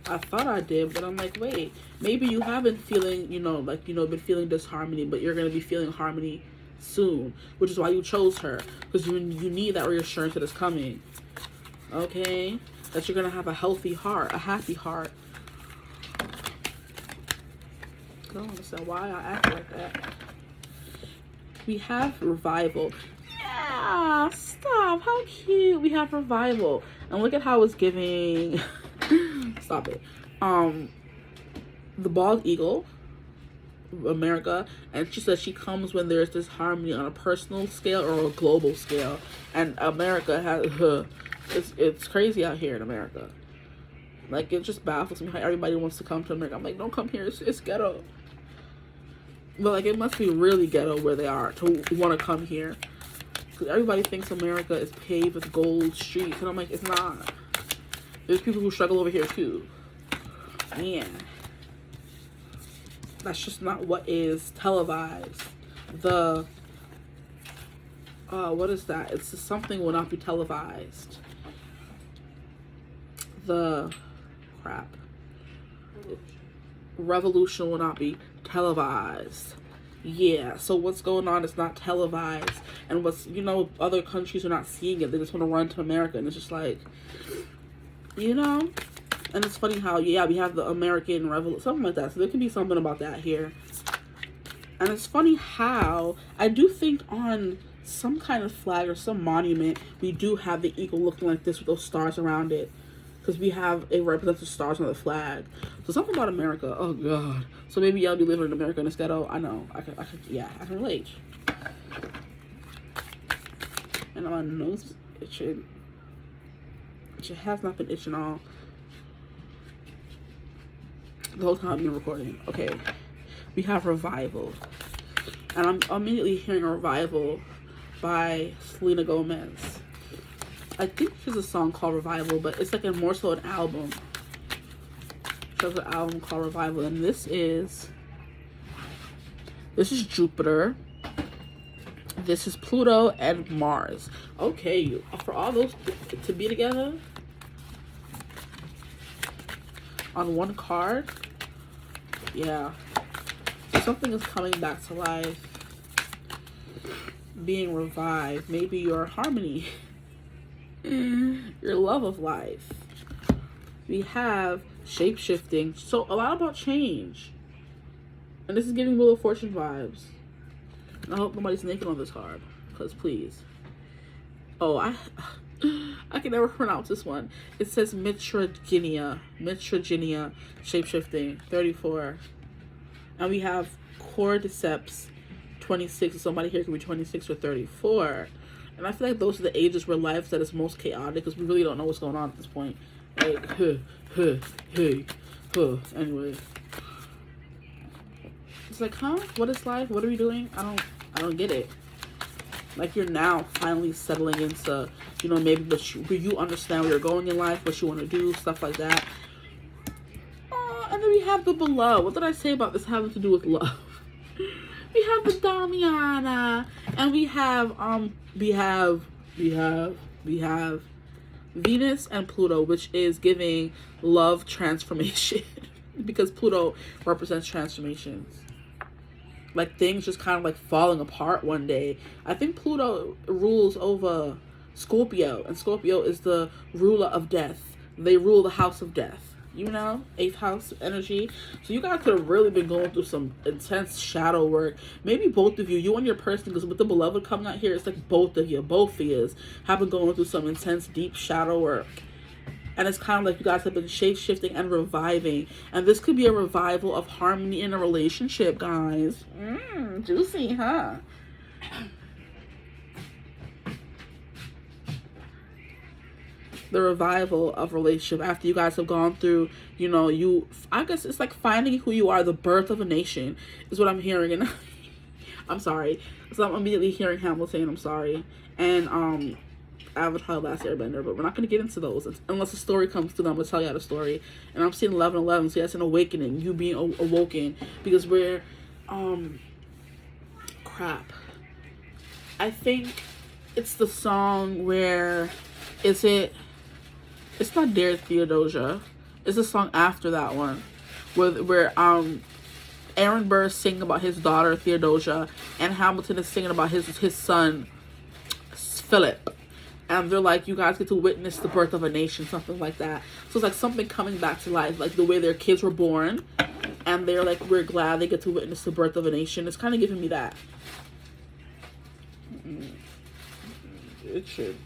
I thought I did, but I'm like, wait. Maybe you have been feeling, been feeling disharmony, but you're going to be feeling harmony soon. Which is why you chose her. Because you need that reassurance that is coming. Okay? That you're going to have a healthy heart, a happy heart. I don't understand why I act like that. We have revival. Yeah, stop. How cute. We have revival. And look at how it's giving. Stop it. The bald eagle, America, and she says she comes when there's this harmony on a personal scale or a global scale. And America has, it's crazy out here in America. Like, it just baffles me how everybody wants to come to America. I'm like, don't come here. It's ghetto. But, like, it must be really ghetto where they are to want to come here. Because everybody thinks America is paved with gold streets. And I'm like, it's not. There's people who struggle over here, too. Man. That's just not what is televised. What is that? It's just something will not be televised. Revolution will not be televised. Yeah, so what's going on is not televised. And other countries are not seeing it. They just want to run to America. And it's just like, and it's funny how, we have the American Revolution, something like that. So there can be something about that here. And it's funny how I do think on some kind of flag or some monument, we do have the eagle looking like this with those stars around it. Because we have a representative stars on the flag. So something about America. Oh, God. So maybe y'all be living in America in this ghetto. I know. I can relate. And my nose is itching. It has not been itching all the whole time I've been recording. Okay. We have revival. And I'm immediately hearing a revival by Selena Gomez. I think there's a song called Revival, but it's like more so an album. There's an album called Revival, and this is Jupiter. This is Pluto and Mars. Okay, for all those to be together on one card, yeah, something is coming back to life, being revived. Maybe your harmony. Your love of life. We have shape-shifting, so a lot about change, and this is giving Wheel of Fortune vibes. And I hope nobody's naked on this card, because please. Oh, I can never pronounce this one. It says Mitragenia, shape-shifting 34, and we have Cordyceps 26. So somebody here could be 26 or 34. And I feel like those are the ages where life that is most chaotic, because we really don't know what's going on at this point. Like, anyway. It's like, huh? What is life? What are we doing? I don't get it. Like, you're now finally settling into, you know, maybe you understand where you're going in life, what you want to do, stuff like that. And then we have the beloved. What did I say about this having to do with love? We have the Damiana, and we have Venus and Pluto, which is giving love transformation because Pluto represents transformations. Like, things just kind of like falling apart one day. I think Pluto rules over Scorpio, and Scorpio is the ruler of death. They rule the house of death, you know, 8th house energy. So you guys could have really been going through some intense shadow work. Maybe both of you and your person, because with the beloved coming out here, it's like both of you have been going through some intense, deep shadow work. And it's kind of like you guys have been shape-shifting and reviving. And this could be a revival of harmony in a relationship, guys. Juicy, huh? The revival of relationship after you guys have gone through, you know, I guess it's like finding who you are. The birth of a nation is what I'm hearing. And I'm sorry. So I'm immediately hearing Hamilton. I'm sorry. And, Avatar: Last Airbender, but we're not going to get into those unless the story comes through. I'm going to tell you the story. And I'm seeing 11:11, so that's an awakening, you being awoken, because we're crap, I think it's the song where it's not Dear Theodosia, it's the song after that one where Aaron Burr is singing about his daughter Theodosia, and Hamilton is singing about his son Philip. And they're like, you guys get to witness the birth of a nation, something like that. So it's like something coming back to life, like the way their kids were born. And they're like, we're glad they get to witness the birth of a nation. It's kind of giving me that. Itching.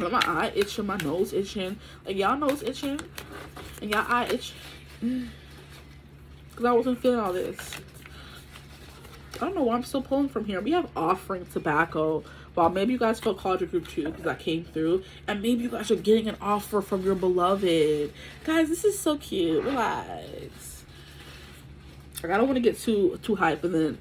My eye itching, my nose itching. Like, y'all nose itching. And y'all eye itching. Because I wasn't feeling all this. I don't know why I'm still pulling from here. We have offering tobacco. Well, maybe you guys felt called to group 2 because that came through. And maybe you guys are getting an offer from your beloved. Guys, this is so cute. Relax. Like, I don't want to get too hype and then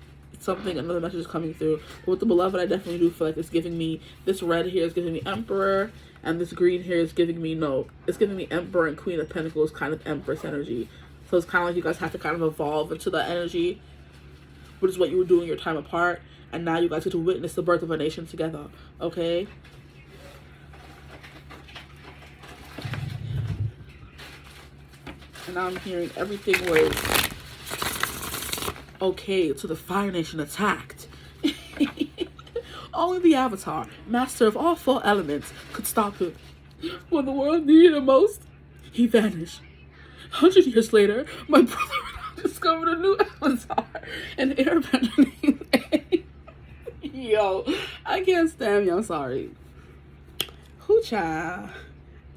another message is coming through. But with the beloved, I definitely do feel like it's giving me, this red here is giving me Emperor. And this green here is giving me, it's giving me Emperor and Queen of Pentacles, kind of Empress energy. So it's kind of like you guys have to kind of evolve into that energy, which is what you were doing your time apart. And now you guys get to witness the birth of a nation together, okay? And now I'm hearing everything was okay till the Fire Nation attacked. Only the Avatar, master of all 4 elements, could stop him. When the world needed him most, he vanished. 100 years later, my brother and I discovered a new Avatar, an airbender named A. Yo, I can't stand you. I'm sorry. Hoocha.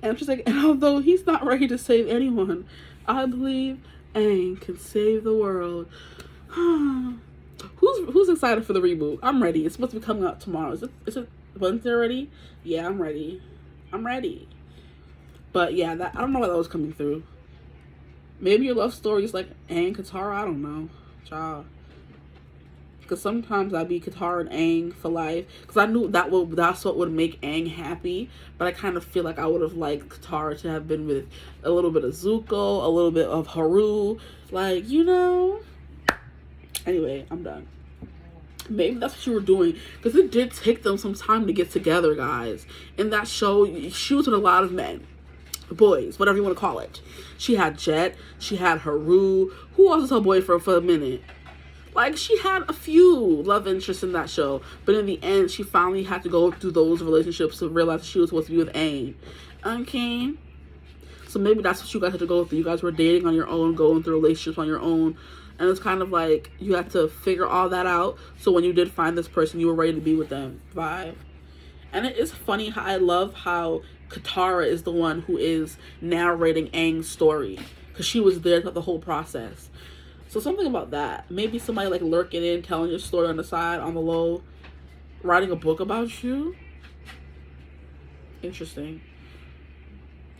And she's like, and although he's not ready to save anyone, I believe Aang can save the world. Who's excited for the reboot? I'm ready. It's supposed to be coming out tomorrow. Is it Wednesday already? Yeah, I'm ready. But yeah, I don't know why that was coming through. Maybe your love story is like Aang, Katara. I don't know. Child. Because sometimes I'd be Katara and Aang for life. Because I knew that's what would make Aang happy. But I kind of feel like I would have liked Katara to have been with a little bit of Zuko, a little bit of Haru. Like, you know. Anyway, I'm done. Maybe that's what you were doing. Because it did take them some time to get together, guys. In that show, she was with a lot of men. Boys, whatever you want to call it. She had Jet. She had Haru. Who else was her boyfriend for a minute? Like, she had a few love interests in that show. But in the end, she finally had to go through those relationships to realize she was supposed to be with Aang. Okay? So maybe that's what you guys had to go through. You guys were dating on your own, going through relationships on your own. And it's kind of like you had to figure all that out. So when you did find this person, you were ready to be with them. Vibe. And it is funny how I love how Katara is the one who is narrating Aang's story. Because she was there throughout the whole process. So something about that. Maybe somebody like lurking in, telling your story on the side, on the low, writing a book about you. Interesting.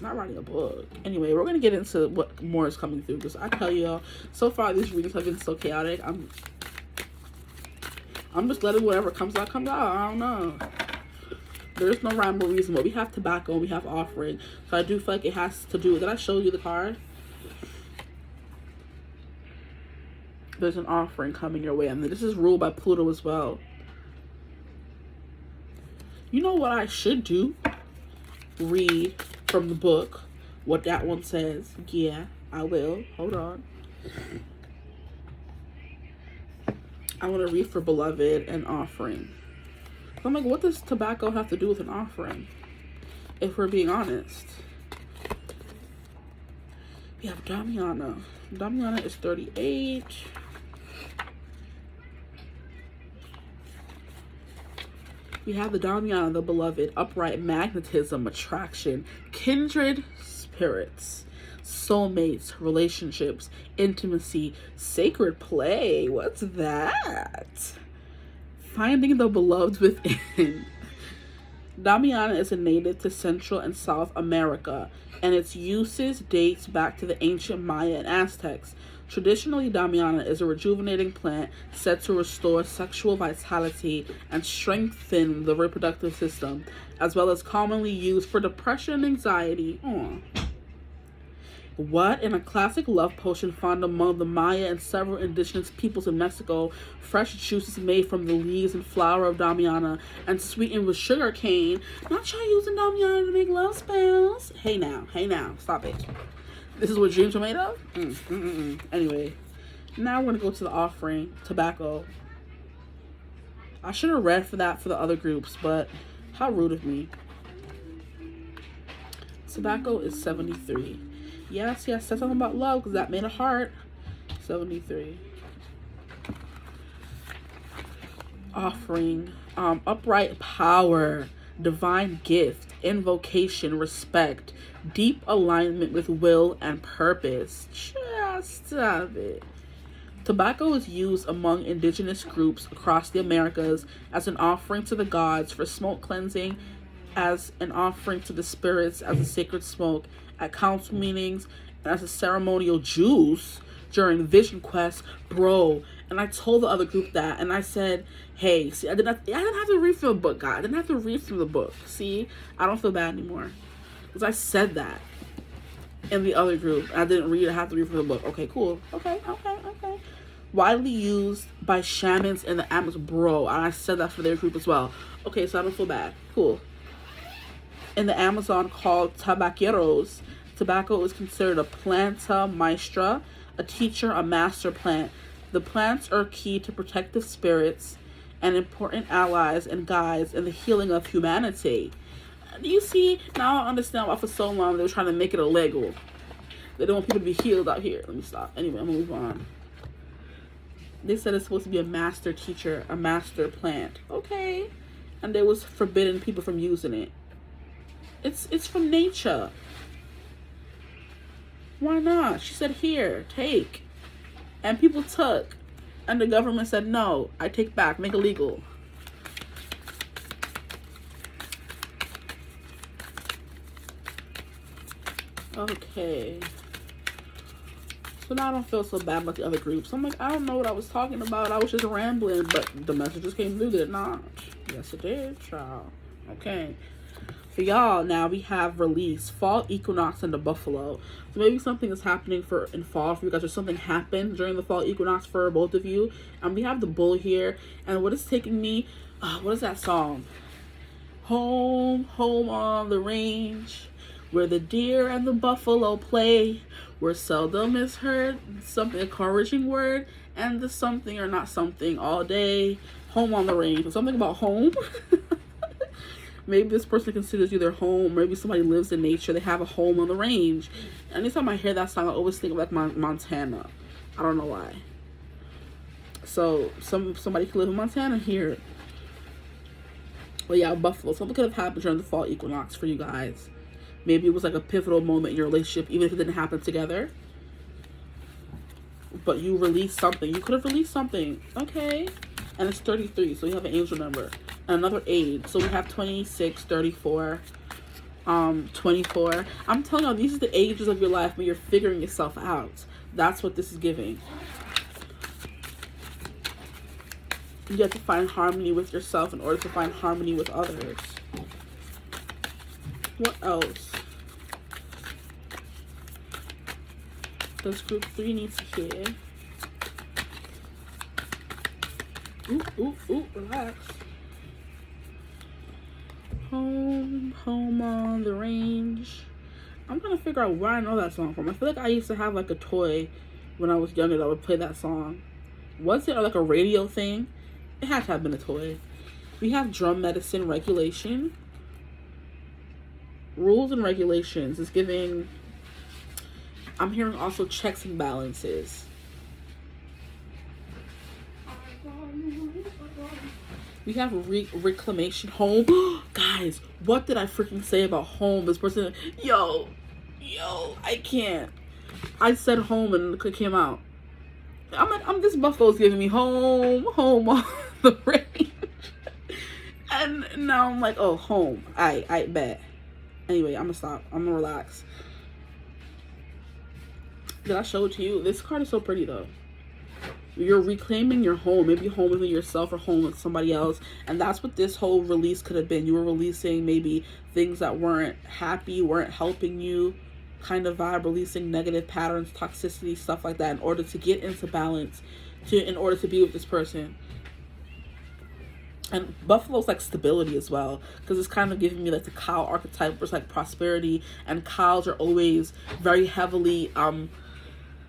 Not writing a book. Anyway, we're going to get into what more is coming through. Because I tell y'all, so far these readings have been so chaotic. I'm I'm just letting whatever comes out, comes out. I don't know. There's no rhyme or reason, but we have tobacco, we have offering. So I do feel like it has to do. Did I show you the card? There's an offering coming your way, and this is ruled by Pluto as well. You know what I should do? Read from the book what that one says. Yeah, I will. Hold on. I want to read for beloved and offering. I'm like, what does tobacco have to do with an offering? If we're being honest. We have Damiana. Damiana is 38. We have the Damiana, the beloved, upright magnetism, attraction, kindred spirits, soulmates, relationships, intimacy, sacred play. What's that? Finding the beloved within. Damiana is a native to Central and South America, and its uses dates back to the ancient Maya and Aztecs. Traditionally, Damiana is a rejuvenating plant said to restore sexual vitality and strengthen the reproductive system, as well as commonly used for depression and anxiety. Aww. What? In a classic love potion found among the Maya and several indigenous peoples in Mexico, fresh juice is made from the leaves and flower of Damiana and sweetened with sugar cane. Not y'all using Damiana to make love spells. Hey now, stop it. This is what dreams are made of? Anyway, now we're going to go to the offering, tobacco. I should have read for that for the other groups, but how rude of me. Tobacco is 73. Yes, said something about love because that made a heart. 73. Offering, upright power, divine gift, invocation, respect, deep alignment with will and purpose. Just stop it. Tobacco is used among indigenous groups across the Americas as an offering to the gods for smoke cleansing, as an offering to the spirits as a sacred smoke at council meetings, and as a ceremonial juice during vision quests. Bro, and I told the other group that, and I said, hey, see, I didn't have to read from the book, God. I didn't have to read from the book. See, I don't feel bad anymore. Because I said that in the other group. I didn't read, I have to read from the book. Okay, cool. Okay. Widely used by shamans in the Amazon. Bro, and I said that for their group as well. Okay, so I don't feel bad. Cool. In the Amazon called tabaqueros, tobacco is considered a planta maestra, a teacher, a master plant. The plants are key to protective spirits and important allies and guides in the healing of humanity. Do you see? Now I understand why for so long they were trying to make it illegal. They don't want people to be healed out here. Let me stop. Anyway, I'm gonna move on. They said it's supposed to be a master teacher, a master plant. Okay. And they was forbidding people from using it. It's from nature. Why not? She said, here, take. And people took. And the government said, no, I take back, make it legal. Okay. So now I don't feel so bad about the other groups. I'm like, I don't know what I was talking about. I was just rambling, but the messages came through, did it not? Yes, it did, child. Okay. For y'all, now we have release, fall equinox in the Buffalo. So maybe something is happening in fall for you guys, or something happened during the fall equinox for both of you. And we have the bull here. And what is taking me, what is that song? Home on the range, where the deer and the buffalo play, where seldom is heard something encouraging word, and the something or not something all day. Home on the range. So something about home. Maybe this person considers you their home. Maybe somebody lives in nature. They have a home on the range. Anytime I hear that song, I always think of like Montana. I don't know why. So somebody could live in Montana here. But yeah, Buffalo. Something could have happened during the fall equinox for you guys. Maybe it was like a pivotal moment in your relationship, even if it didn't happen together. But you released something. You could have released something. Okay. And it's 33, so you have an angel number. And another age. So we have 26, 34, 24. I'm telling you, these are the ages of your life where you're figuring yourself out. That's what this is giving. You have to find harmony with yourself in order to find harmony with others. What else does group 3 need to hear? Ooh, relax. Home on the range. I'm trying to figure out where I know that song from. I feel like I used to have like a toy when I was younger that would play that song. Was it like a radio thing? It had to have been a toy. We have drum medicine regulation. Rules and regulations is giving. I'm hearing also checks and balances. We have reclamation. Home. Guys, what did I freaking say about home? This person, yo, I can't. I said home and it came out. I'm this buffalo's giving me home on the range. And now I'm like, oh, home. I bet. Anyway, I'm gonna stop. I'm gonna relax. Did I show it to you? This card is so pretty though. You're reclaiming your home, maybe home with yourself or home with somebody else. And that's what this whole release could have been. You were releasing maybe things that weren't happy, weren't helping you, kind of vibe, releasing negative patterns, toxicity, stuff like that in order to get into balance, in order to be with this person. And Buffalo's like stability as well, because it's kind of giving me like the cow archetype, where it's like prosperity, and cows are always very heavily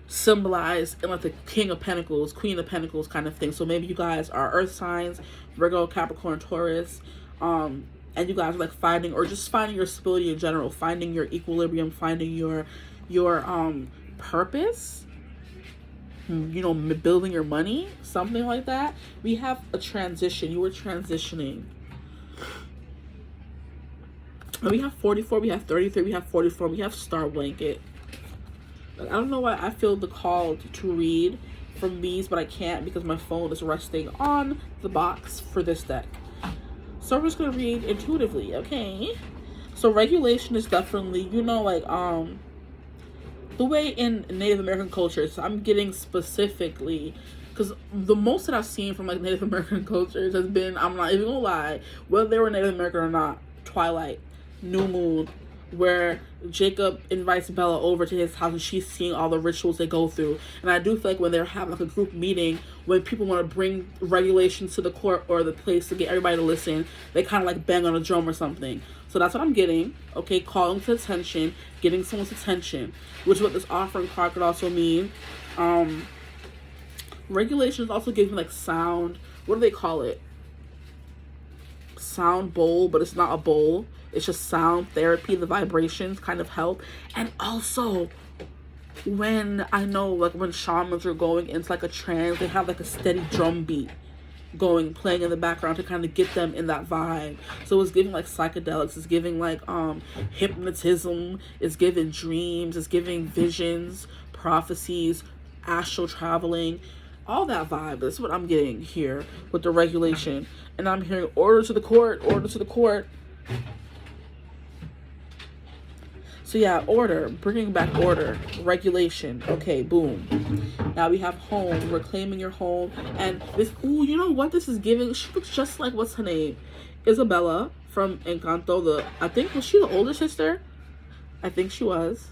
symbolized in like the King of Pentacles, Queen of Pentacles kind of thing. So maybe you guys are earth signs, Virgo, Capricorn, Taurus, and you guys are like finding, or just finding your stability in general, finding your equilibrium, finding your purpose, you know, building your money, something like that. We have a transition. You were transitioning. And we have 44, we have 33, we have 44, we have Star Blanket. I don't know why I feel the call to read from these, but I can't because my phone is resting on the box for this deck. So I'm just gonna read intuitively, okay? So regulation is definitely, you know, like the way in Native American cultures. I'm getting specifically, because the most that I've seen from like Native American cultures has been, I'm not even gonna lie, whether they were Native American or not, Twilight, New Moon, where Jacob invites Bella over to his house and she's seeing all the rituals they go through. And I do feel like when they're having like a group meeting, when people want to bring regulations to the court or the place to get everybody to listen, they kind of like bang on a drum or something. So that's what I'm getting. Okay, calling to attention, getting someone's attention, which is what this offering card could also mean. Regulations also give me like sound. What do they call it? Sound bowl, but it's not a bowl. It's just sound therapy. The vibrations kind of help. And also, when I know, like when shamans are going into like a trance, they have like a steady drum beat going, playing in the background to kind of get them in that vibe. So it's giving like psychedelics. It's giving like hypnotism. It's giving dreams. It's giving visions, prophecies, astral traveling, all that vibe. That's what I'm getting here with the regulation. And I'm hearing order to the court, order to the court. So yeah, order, bringing back order, regulation. Okay, boom. Now we have home, reclaiming your home. And this, ooh, you know what this is giving? She looks just like, what's her name? Isabella from Encanto. I think, was she the older sister? I think she was.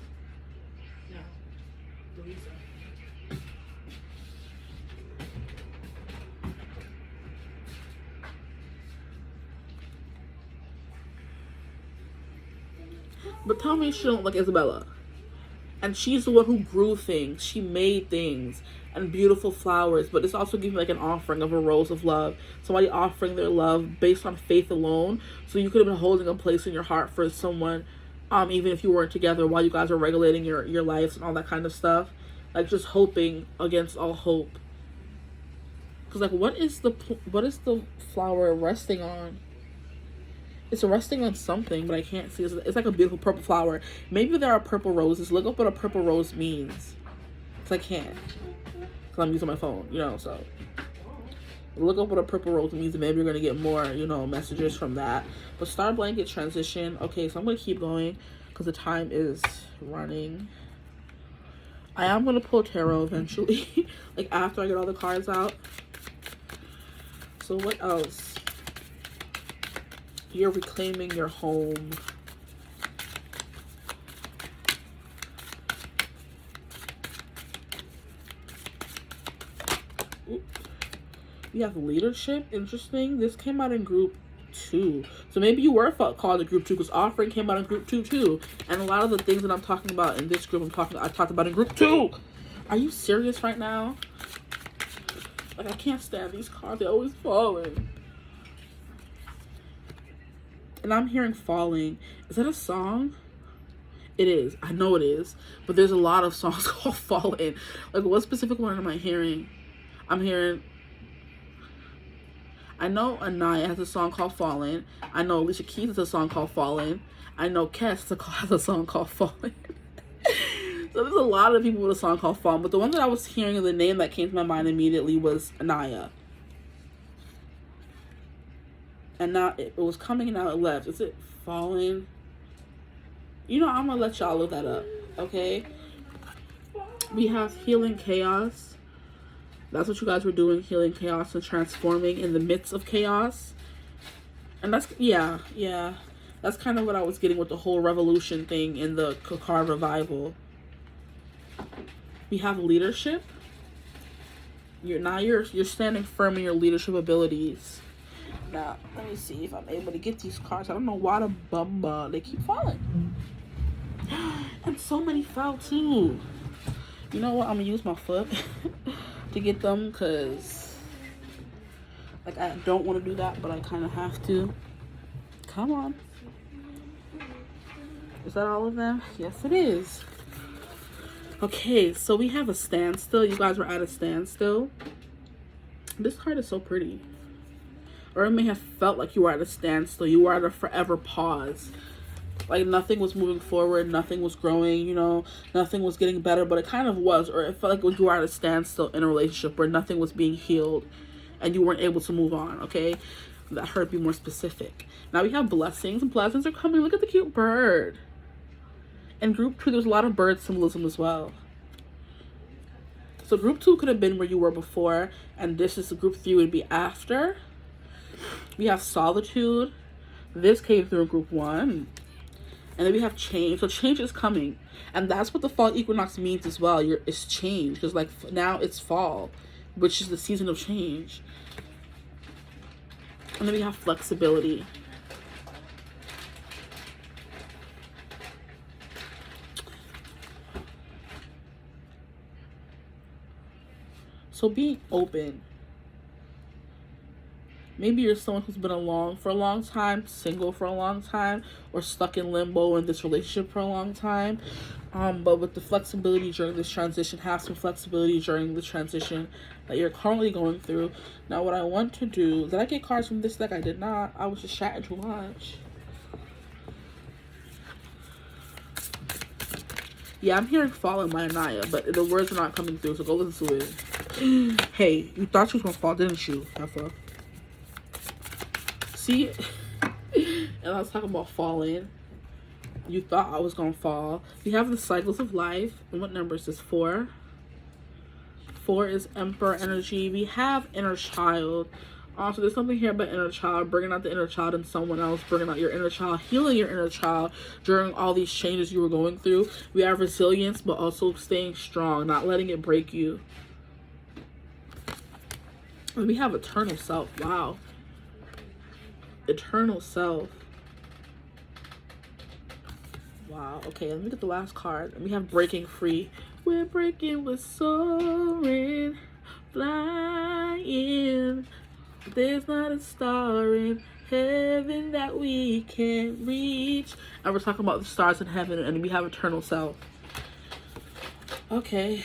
But tell me she don't look like Isabella. And she's the one who grew things. She made things and beautiful flowers. But it's also giving like an offering of a rose of love. Somebody offering their love based on faith alone. So you could have been holding a place in your heart for someone, even if you weren't together, while you guys are regulating your lives and all that kind of stuff. Like just hoping against all hope. Because like what is the flower resting on? It's resting on something, but I can't see. It's like a beautiful purple flower. Maybe there are purple roses. Look up what a purple rose means. Because I can't. Because I'm using my phone, you know, so. Look up what a purple rose means, and maybe you're going to get more, you know, messages from that. But Star Blanket transition. Okay, so I'm going to keep going because the time is running. I am going to pull tarot eventually. Like, after I get all the cards out. So what else? You're reclaiming your home. You have leadership. Interesting. This came out in group 2. So maybe you were called in group 2 because offering came out in group 2 too. And a lot of the things that I'm talking about in this group, I talked about in group 2. Are you serious right now? Like, I can't stand these cards. They're always falling. And I'm hearing falling. Is that a song? It is. I know it is. But there's a lot of songs called falling. Like, what specific one am I hearing? I'm hearing... I know Anaya has a song called Fallen. I know Alicia Keys has a song called Fallen. I know Kes has a song called Fallen. So there's a lot of people with a song called Fallen. But the one that I was hearing, the name that came to my mind immediately was Anaya. And now it was coming and now it left. Is it Fallen? You know, I'm going to let y'all look that up. Okay? We have Healing Chaos. That's what you guys were doing, healing chaos and transforming in the midst of chaos. And that's, yeah. That's kind of what I was getting with the whole revolution thing in the card revival. We have leadership. You're standing firm in your leadership abilities. Now, let me see if I'm able to get these cards. I don't know why the bumba, they keep falling. And so many fell too. You know what? I'm going to use my foot to get them because, like, I don't want to do that, but I kind of have to. Come on. Is that all of them? Yes, it is. Okay, so we have a standstill. You guys were at a standstill. This card is so pretty. Or it may have felt like you were at a standstill. You were at a forever pause. Like, nothing was moving forward, nothing was growing, you know, nothing was getting better, but it kind of was. Or it felt like you were at a standstill in a relationship where nothing was being healed and you weren't able to move on, okay? That hurt, be more specific. Now we have blessings. Blessings are coming. Look at the cute bird. In group 2, there's a lot of bird symbolism as well. So group 2 could have been where you were before, and this is group 3 would be after. We have solitude. This came through in group 1. And then we have change. So change is coming. And that's what the fall equinox means as well. It's change. Because, like, now it's fall, which is the season of change. And then we have flexibility. So being open. Maybe you're someone who's been alone for a long time, single for a long time, or stuck in limbo in this relationship for a long time. But with the flexibility during this transition, have some flexibility during the transition that you're currently going through. Now, what I want to do, did I get cards from this deck? I did not. I was just chatting too much. Yeah, I'm hearing fall in my Anaya, but the words are not coming through, so go listen to it. Hey, you thought you was going to fall, didn't you, Heffa? See? And I was talking about falling. You thought I was going to fall. We have the cycles of life. And what number is this? 4. 4 is Emperor energy. We have inner child. Also, there's something here about inner child, bringing out the inner child in someone else, bringing out your inner child, healing your inner child during all these changes you were going through. We have resilience, but also staying strong, not letting it break you. And we have eternal self. Wow. Eternal self. Wow. Okay, let me get the last card. And we have breaking free. We're breaking, we're soaring, flying. There's not a star in heaven that we can't reach. And we're talking about the stars in heaven, and we have eternal self. Okay.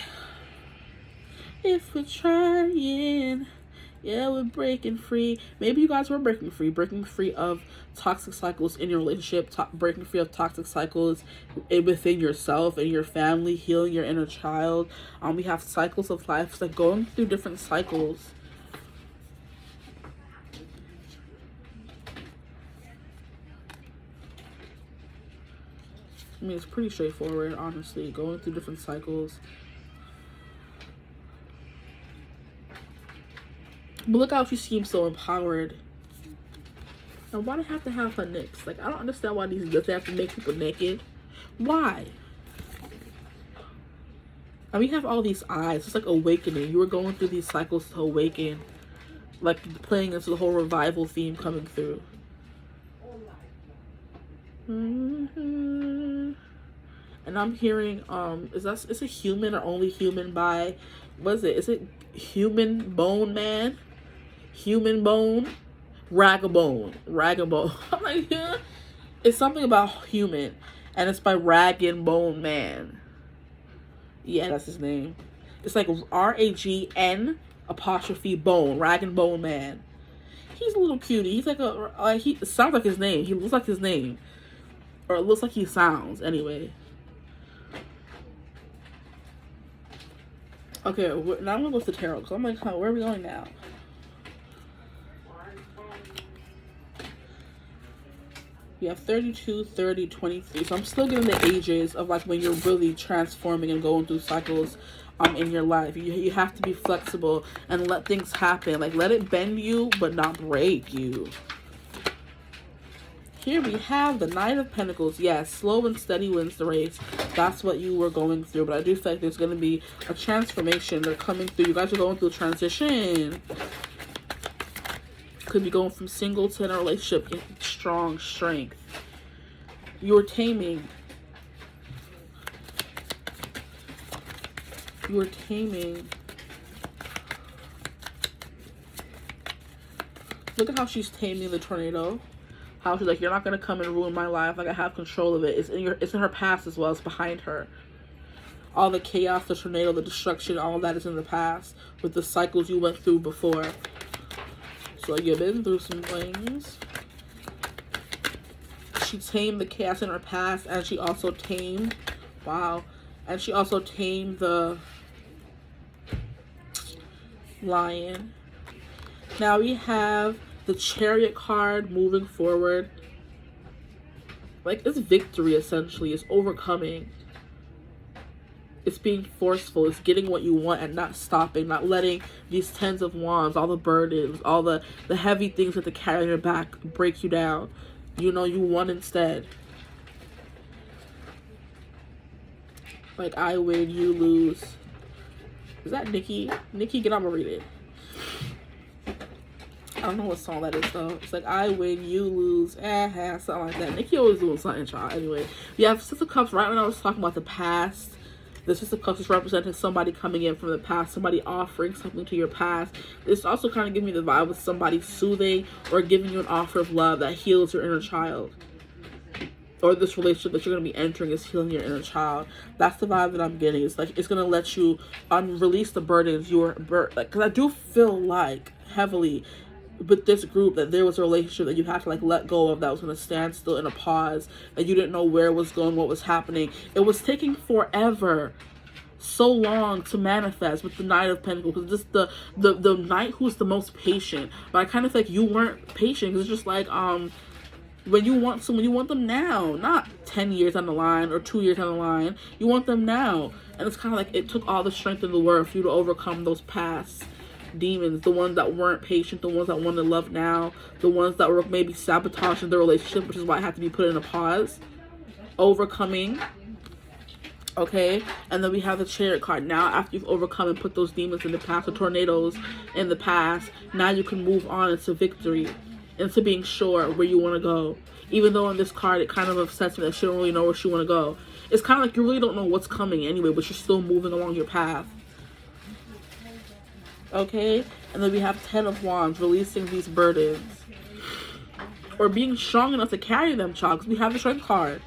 If we're trying, yeah, we're breaking free. Maybe you guys were breaking free of toxic cycles in your relationship, breaking free of toxic cycles within yourself and your family, healing your inner child. We have cycles of life. It's like going through different cycles. I mean, it's pretty straightforward, honestly. Going through different cycles. But look how she seems so empowered. And why do they have to have her nicks? Like, I don't understand why these they have to make people naked. Why? And we have all these eyes. It's like awakening. You were going through these cycles to awaken. Like playing into the whole revival theme coming through. And I'm hearing, is it human or only human by, what is it? Is it human bone man? Human bone? Ragabone. I'm like, yeah. It's something about human. And it's by Rag and Bone Man. Yeah, that's his name. It's like RAGN apostrophe bone. Rag and Bone Man. He's a little cutie. He's like he sounds like his name. He looks like his name. Or it looks like he sounds. Anyway. Okay, now I'm going to go to the tarot. Because I'm like, huh, where are we going now? We have 32, 30, 23. So I'm still getting the ages of like when you're really transforming and going through cycles in your life. You have to be flexible and let things happen. Like, let it bend you, but not break you. Here we have the Knight of Pentacles. Yes, slow and steady wins the race. That's what you were going through. But I do feel like there's going to be a transformation. They're coming through. You guys are going through a transition. Could be going from single to in a relationship in strong strength. You're taming. You're taming. Look at how she's taming the tornado. How she's like, you're not gonna come and ruin my life. Like, I have control of it. It's in her past as well. It's behind her. All the chaos, the tornado, the destruction, all of that is in the past with the cycles you went through before. So you've been through some things. She tamed the chaos in her past, and she also tamed, wow, and she also tamed the lion. Now we have the Chariot card moving forward. Like, it's victory, essentially. It's overcoming. It's being forceful. It's getting what you want and not stopping. Not letting these tens of wands, all the burdens, all the heavy things that they carry on your back break you down. You know, you won instead. Like, I win, you lose. Is that Nikki? Nikki, get on and read it. I don't know what song that is, though. It's like, I win, you lose, something like that. Nikki always doing something, child. Anyway, we have Six of Cups right when I was talking about the past. The Six of Cups is representing somebody coming in from the past, somebody offering something to your past. This also kind of gives me the vibe of somebody soothing or giving you an offer of love that heals your inner child. Or this relationship that you're going to be entering is healing your inner child. That's the vibe that I'm getting. It's like, it's going to let you release the burdens because I do feel like heavily with this group that there was a relationship that you had to like let go of, that was going to stand still in a pause, that you didn't know where it was going, what was happening. It was taking forever, so long to manifest with the Knight of Pentacles, because just the knight who's the most patient. But I kind of feel like you weren't patient, because it's just like when you want someone, you want them now, not 10 years down the line or 2 years down the line. You want them now. And it's kind of like it took all the strength in the world for you to overcome those past demons, the ones that weren't patient, the ones that wanted love now, the ones that were maybe sabotaging the relationship, which is why it had to be put in a pause. Overcoming. Okay, and then we have the Chariot card. Now, after you've overcome and put those demons in the past, the tornadoes in the past, now you can move on into victory, into being sure where you want to go. Even though in this card, it kind of upsets me that she don't really know where she want to go. It's kind of like you really don't know what's coming anyway, but you're still moving along your path. Okay, and then we have Ten of Wands, releasing these burdens. Or being strong enough to carry them, child, because we have the Strength card.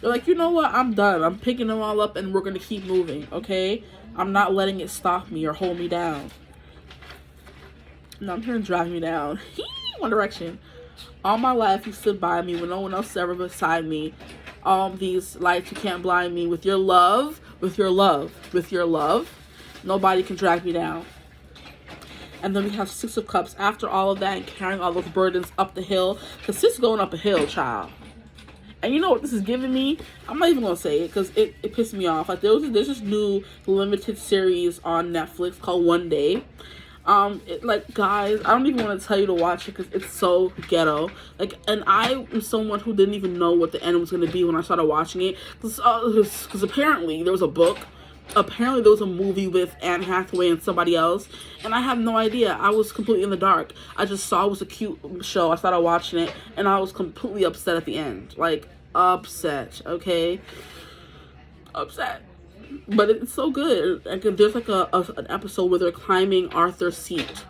You're like, you know what, I'm done. I'm picking them all up and we're going to keep moving, okay? I'm not letting it stop me or hold me down. No, I'm here to drag me down. One Direction. All my life you stood by me when no one else is ever beside me. All these lights, you can't blind me with your love, with your love, with your love. Nobody can drag me down. And then we have Six of Cups. After all of that and carrying all those burdens up the hill. Because this is going up a hill, child. And you know what this is giving me? I'm not even going to say it because it pissed me off. Like, there's this new limited series on Netflix called One Day. Like, guys, I don't even want to tell you to watch it because it's so ghetto. Like, and I am someone who didn't even know what the end was going to be when I started watching it. Because apparently there was a book. Apparently there was a movie with Anne Hathaway and somebody else. And I have no idea. I was completely in the dark. I just saw it was a cute show. I started watching it. And I was completely upset at the end. Like, upset. Okay? Upset. But it's so good. Like, there's like an episode where they're climbing Arthur's Seat,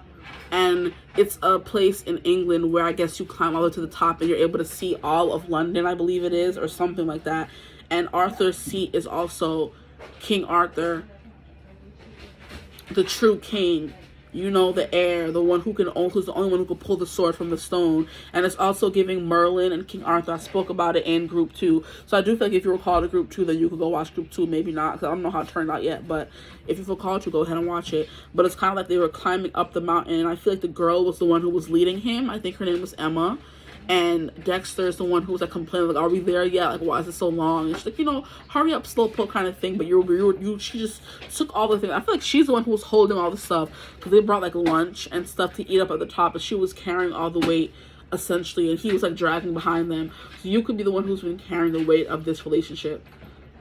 and it's a place in England where I guess you climb all the way to the top and you're able to see all of London, I believe it is, or something like that. And Arthur's Seat is also King Arthur, the true king, you know, the heir, the one who's the only one who can pull the sword from the stone. And it's also giving Merlin and King Arthur. I spoke about it in group 2. So I do feel like if you were called to group 2, then you could go watch group 2. Maybe not, because I don't know how it turned out yet. But if you feel called to, go ahead and watch it. But it's kind of like they were climbing up the mountain. And I feel like the girl was the one who was leading him. I think her name was Emma. And Dexter is the one who's like complaining, like, are we there yet? Like, why is it so long? And she's like, you know, hurry up, slow poke kind of thing. But she just took all the things. I feel like she's the one who was holding all the stuff, because they brought like lunch and stuff to eat up at the top, and she was carrying all the weight essentially, and he was like dragging behind them. So you could be the one who's been carrying the weight of this relationship.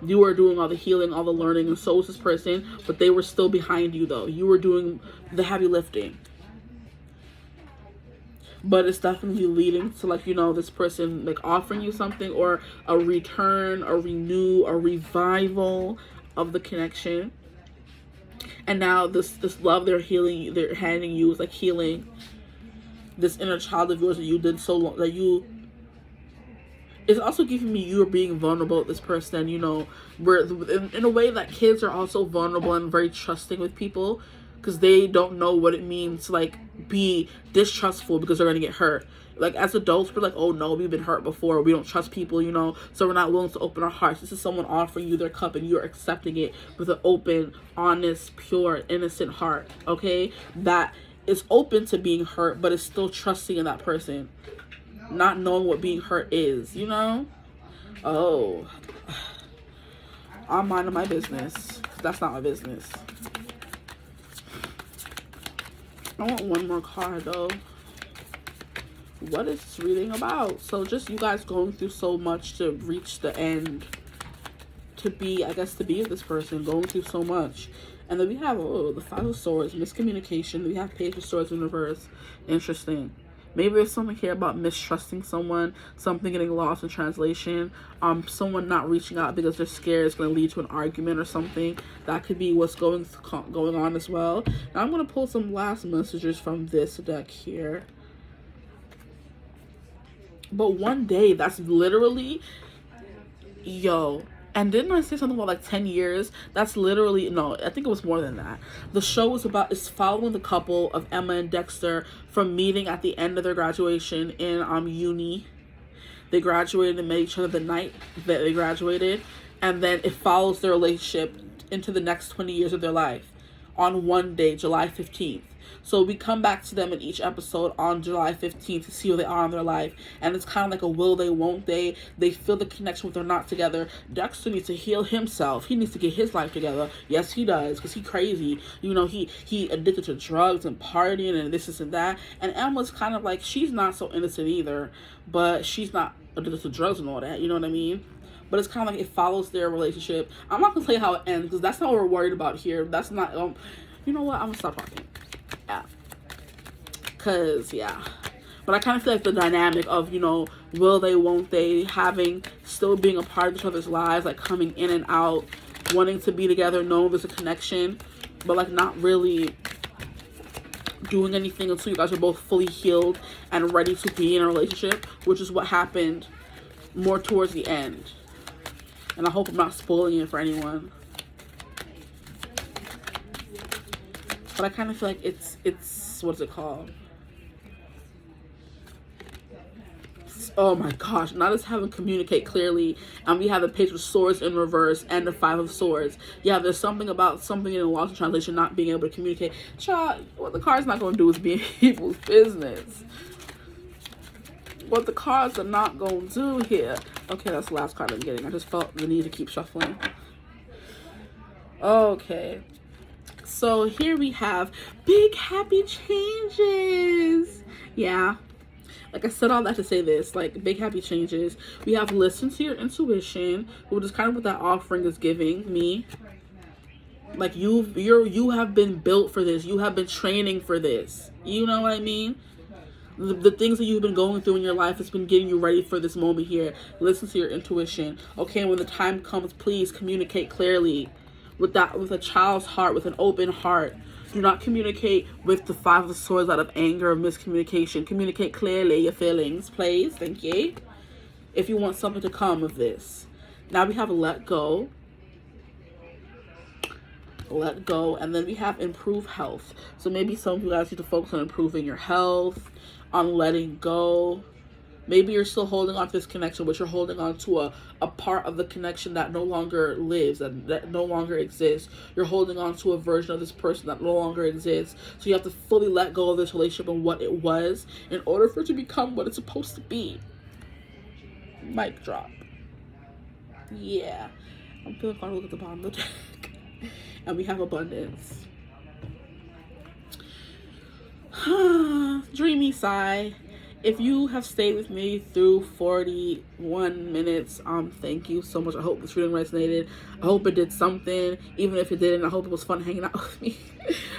You were doing all the healing, all the learning, and so was this person, but they were still behind you though. You were doing the heavy lifting. But it's definitely leading to, like, you know, this person like offering you something, or a return, a renew, a revival of the connection. And now this love they're handing you is like healing this inner child of yours that you did so long, that you, it's also giving me you're being vulnerable with this person. You know, where in a way that kids are also vulnerable and very trusting with people, because they don't know what it means to like be distrustful because they're gonna get hurt. Like, as adults, we're like, oh no, we've been hurt before, we don't trust people, you know, so we're not willing to open our hearts. This is someone offering you their cup and you're accepting it with an open, honest, pure, innocent heart, okay, that is open to being hurt but is still trusting in that person, not knowing what being hurt is, you know. Oh, I'm minding my business. That's not my business. I want one more card though. What is this reading about? So just you guys going through so much to reach the end, to be, I guess, to be with this person, going through so much. And then we have, oh, the Five of Swords, miscommunication. We have Page of Swords in reverse. Interesting. Maybe there's something here about mistrusting someone, something getting lost in translation, someone not reaching out because they're scared it's going to lead to an argument or something. That could be what's going on as well. Now I'm going to pull some last messages from this deck here. But one day, that's literally, yo, and didn't I say something about like 10 years? That's literally, no, I think it was more than that. The show is following the couple of Emma and Dexter from meeting at the end of their graduation in uni. They graduated and met each other the night that they graduated. And then it follows their relationship into the next 20 years of their life on one day, July 15th. So we come back to them in each episode on July 15th to see where they are in their life. And it's kind of like a will they, won't they. They feel the connection with they're not together. Dexter needs to heal himself. He needs to get his life together. Yes, he does, because he's crazy. You know, he addicted to drugs and partying and this and that. And Emma's kind of like, she's not so innocent either, but she's not addicted to drugs and all that. You know what I mean? But it's kind of like it follows their relationship. I'm not going to tell you how it ends, because that's not what we're worried about here. That's not, you know what? I'm going to stop talking. Yeah, because but I kind of feel like the dynamic of, you know, will they, won't they, still being a part of each other's lives, like coming in and out, wanting to be together, knowing there's a connection, but like not really doing anything until you guys are both fully healed and ready to be in a relationship, which is what happened more towards the end. And I hope I'm not spoiling it for anyone. But I kind of feel like it's what's it called? Oh my gosh, not as having communicate clearly. And we have the Page of Swords in reverse and the Five of Swords. Yeah, there's something about something in the lost in translation not being able to communicate. Child, what the card's not going to do is be in people's business. What the cards are not going to do here. Okay, that's the last card I'm getting. I just felt the need to keep shuffling. Okay. So here we have big happy changes. Yeah. Like I said all that to say this, like big happy changes. We have listen to your intuition, which is kind of what that offering is giving me. Like you have been built for this. You have been training for this. You know what I mean? The things that you've been going through in your life has been getting you ready for this moment here. Listen to your intuition. Okay, when the time comes, please communicate clearly with a child's heart, with an open heart. Do not communicate with the Five of Swords out of anger or miscommunication. Communicate clearly your feelings, please. Thank you. If you want something to come of this. Now we have let go. Let go. And then we have improve health. So maybe some of you guys need to focus on improving your health, on letting go. Maybe you're still holding on to this connection, but you're holding on to a part of the connection that no longer lives, and that no longer exists. You're holding on to a version of this person that no longer exists. So you have to fully let go of this relationship and what it was in order for it to become what it's supposed to be. Mic drop. Yeah. I'm feeling fun to look at the bottom of the deck. And we have abundance. Dreamy sigh. If you have stayed with me through 41 minutes, thank you so much. I hope this reading resonated. I hope it did something. Even if it didn't, I hope it was fun hanging out with me.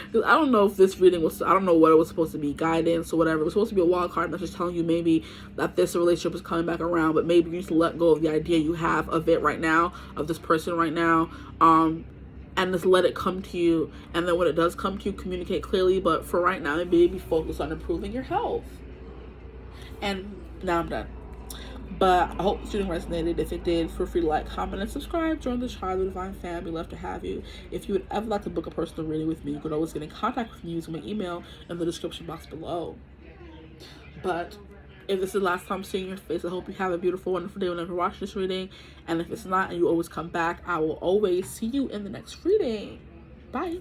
Because I don't know if this reading was, I don't know what it was supposed to be, guidance or whatever. It was supposed to be a wild card, and I'm just telling you maybe that this relationship is coming back around, but maybe you need to let go of the idea you have of it right now, of this person right now. And just let it come to you. And then when it does come to you, communicate clearly. But for right now, maybe focus on improving your health. And now I'm done. But I hope this reading resonated. If it did, feel free to like, comment, and subscribe. Join the tribe, the Divine Fam. We'd love to have you. If you would ever like to book a personal reading with me, you could always get in contact with me using my email in the description box below. But if this is the last time seeing your face, I hope you have a beautiful, wonderful day whenever you watch this reading. And if it's not and you always come back, I will always see you in the next reading. Bye.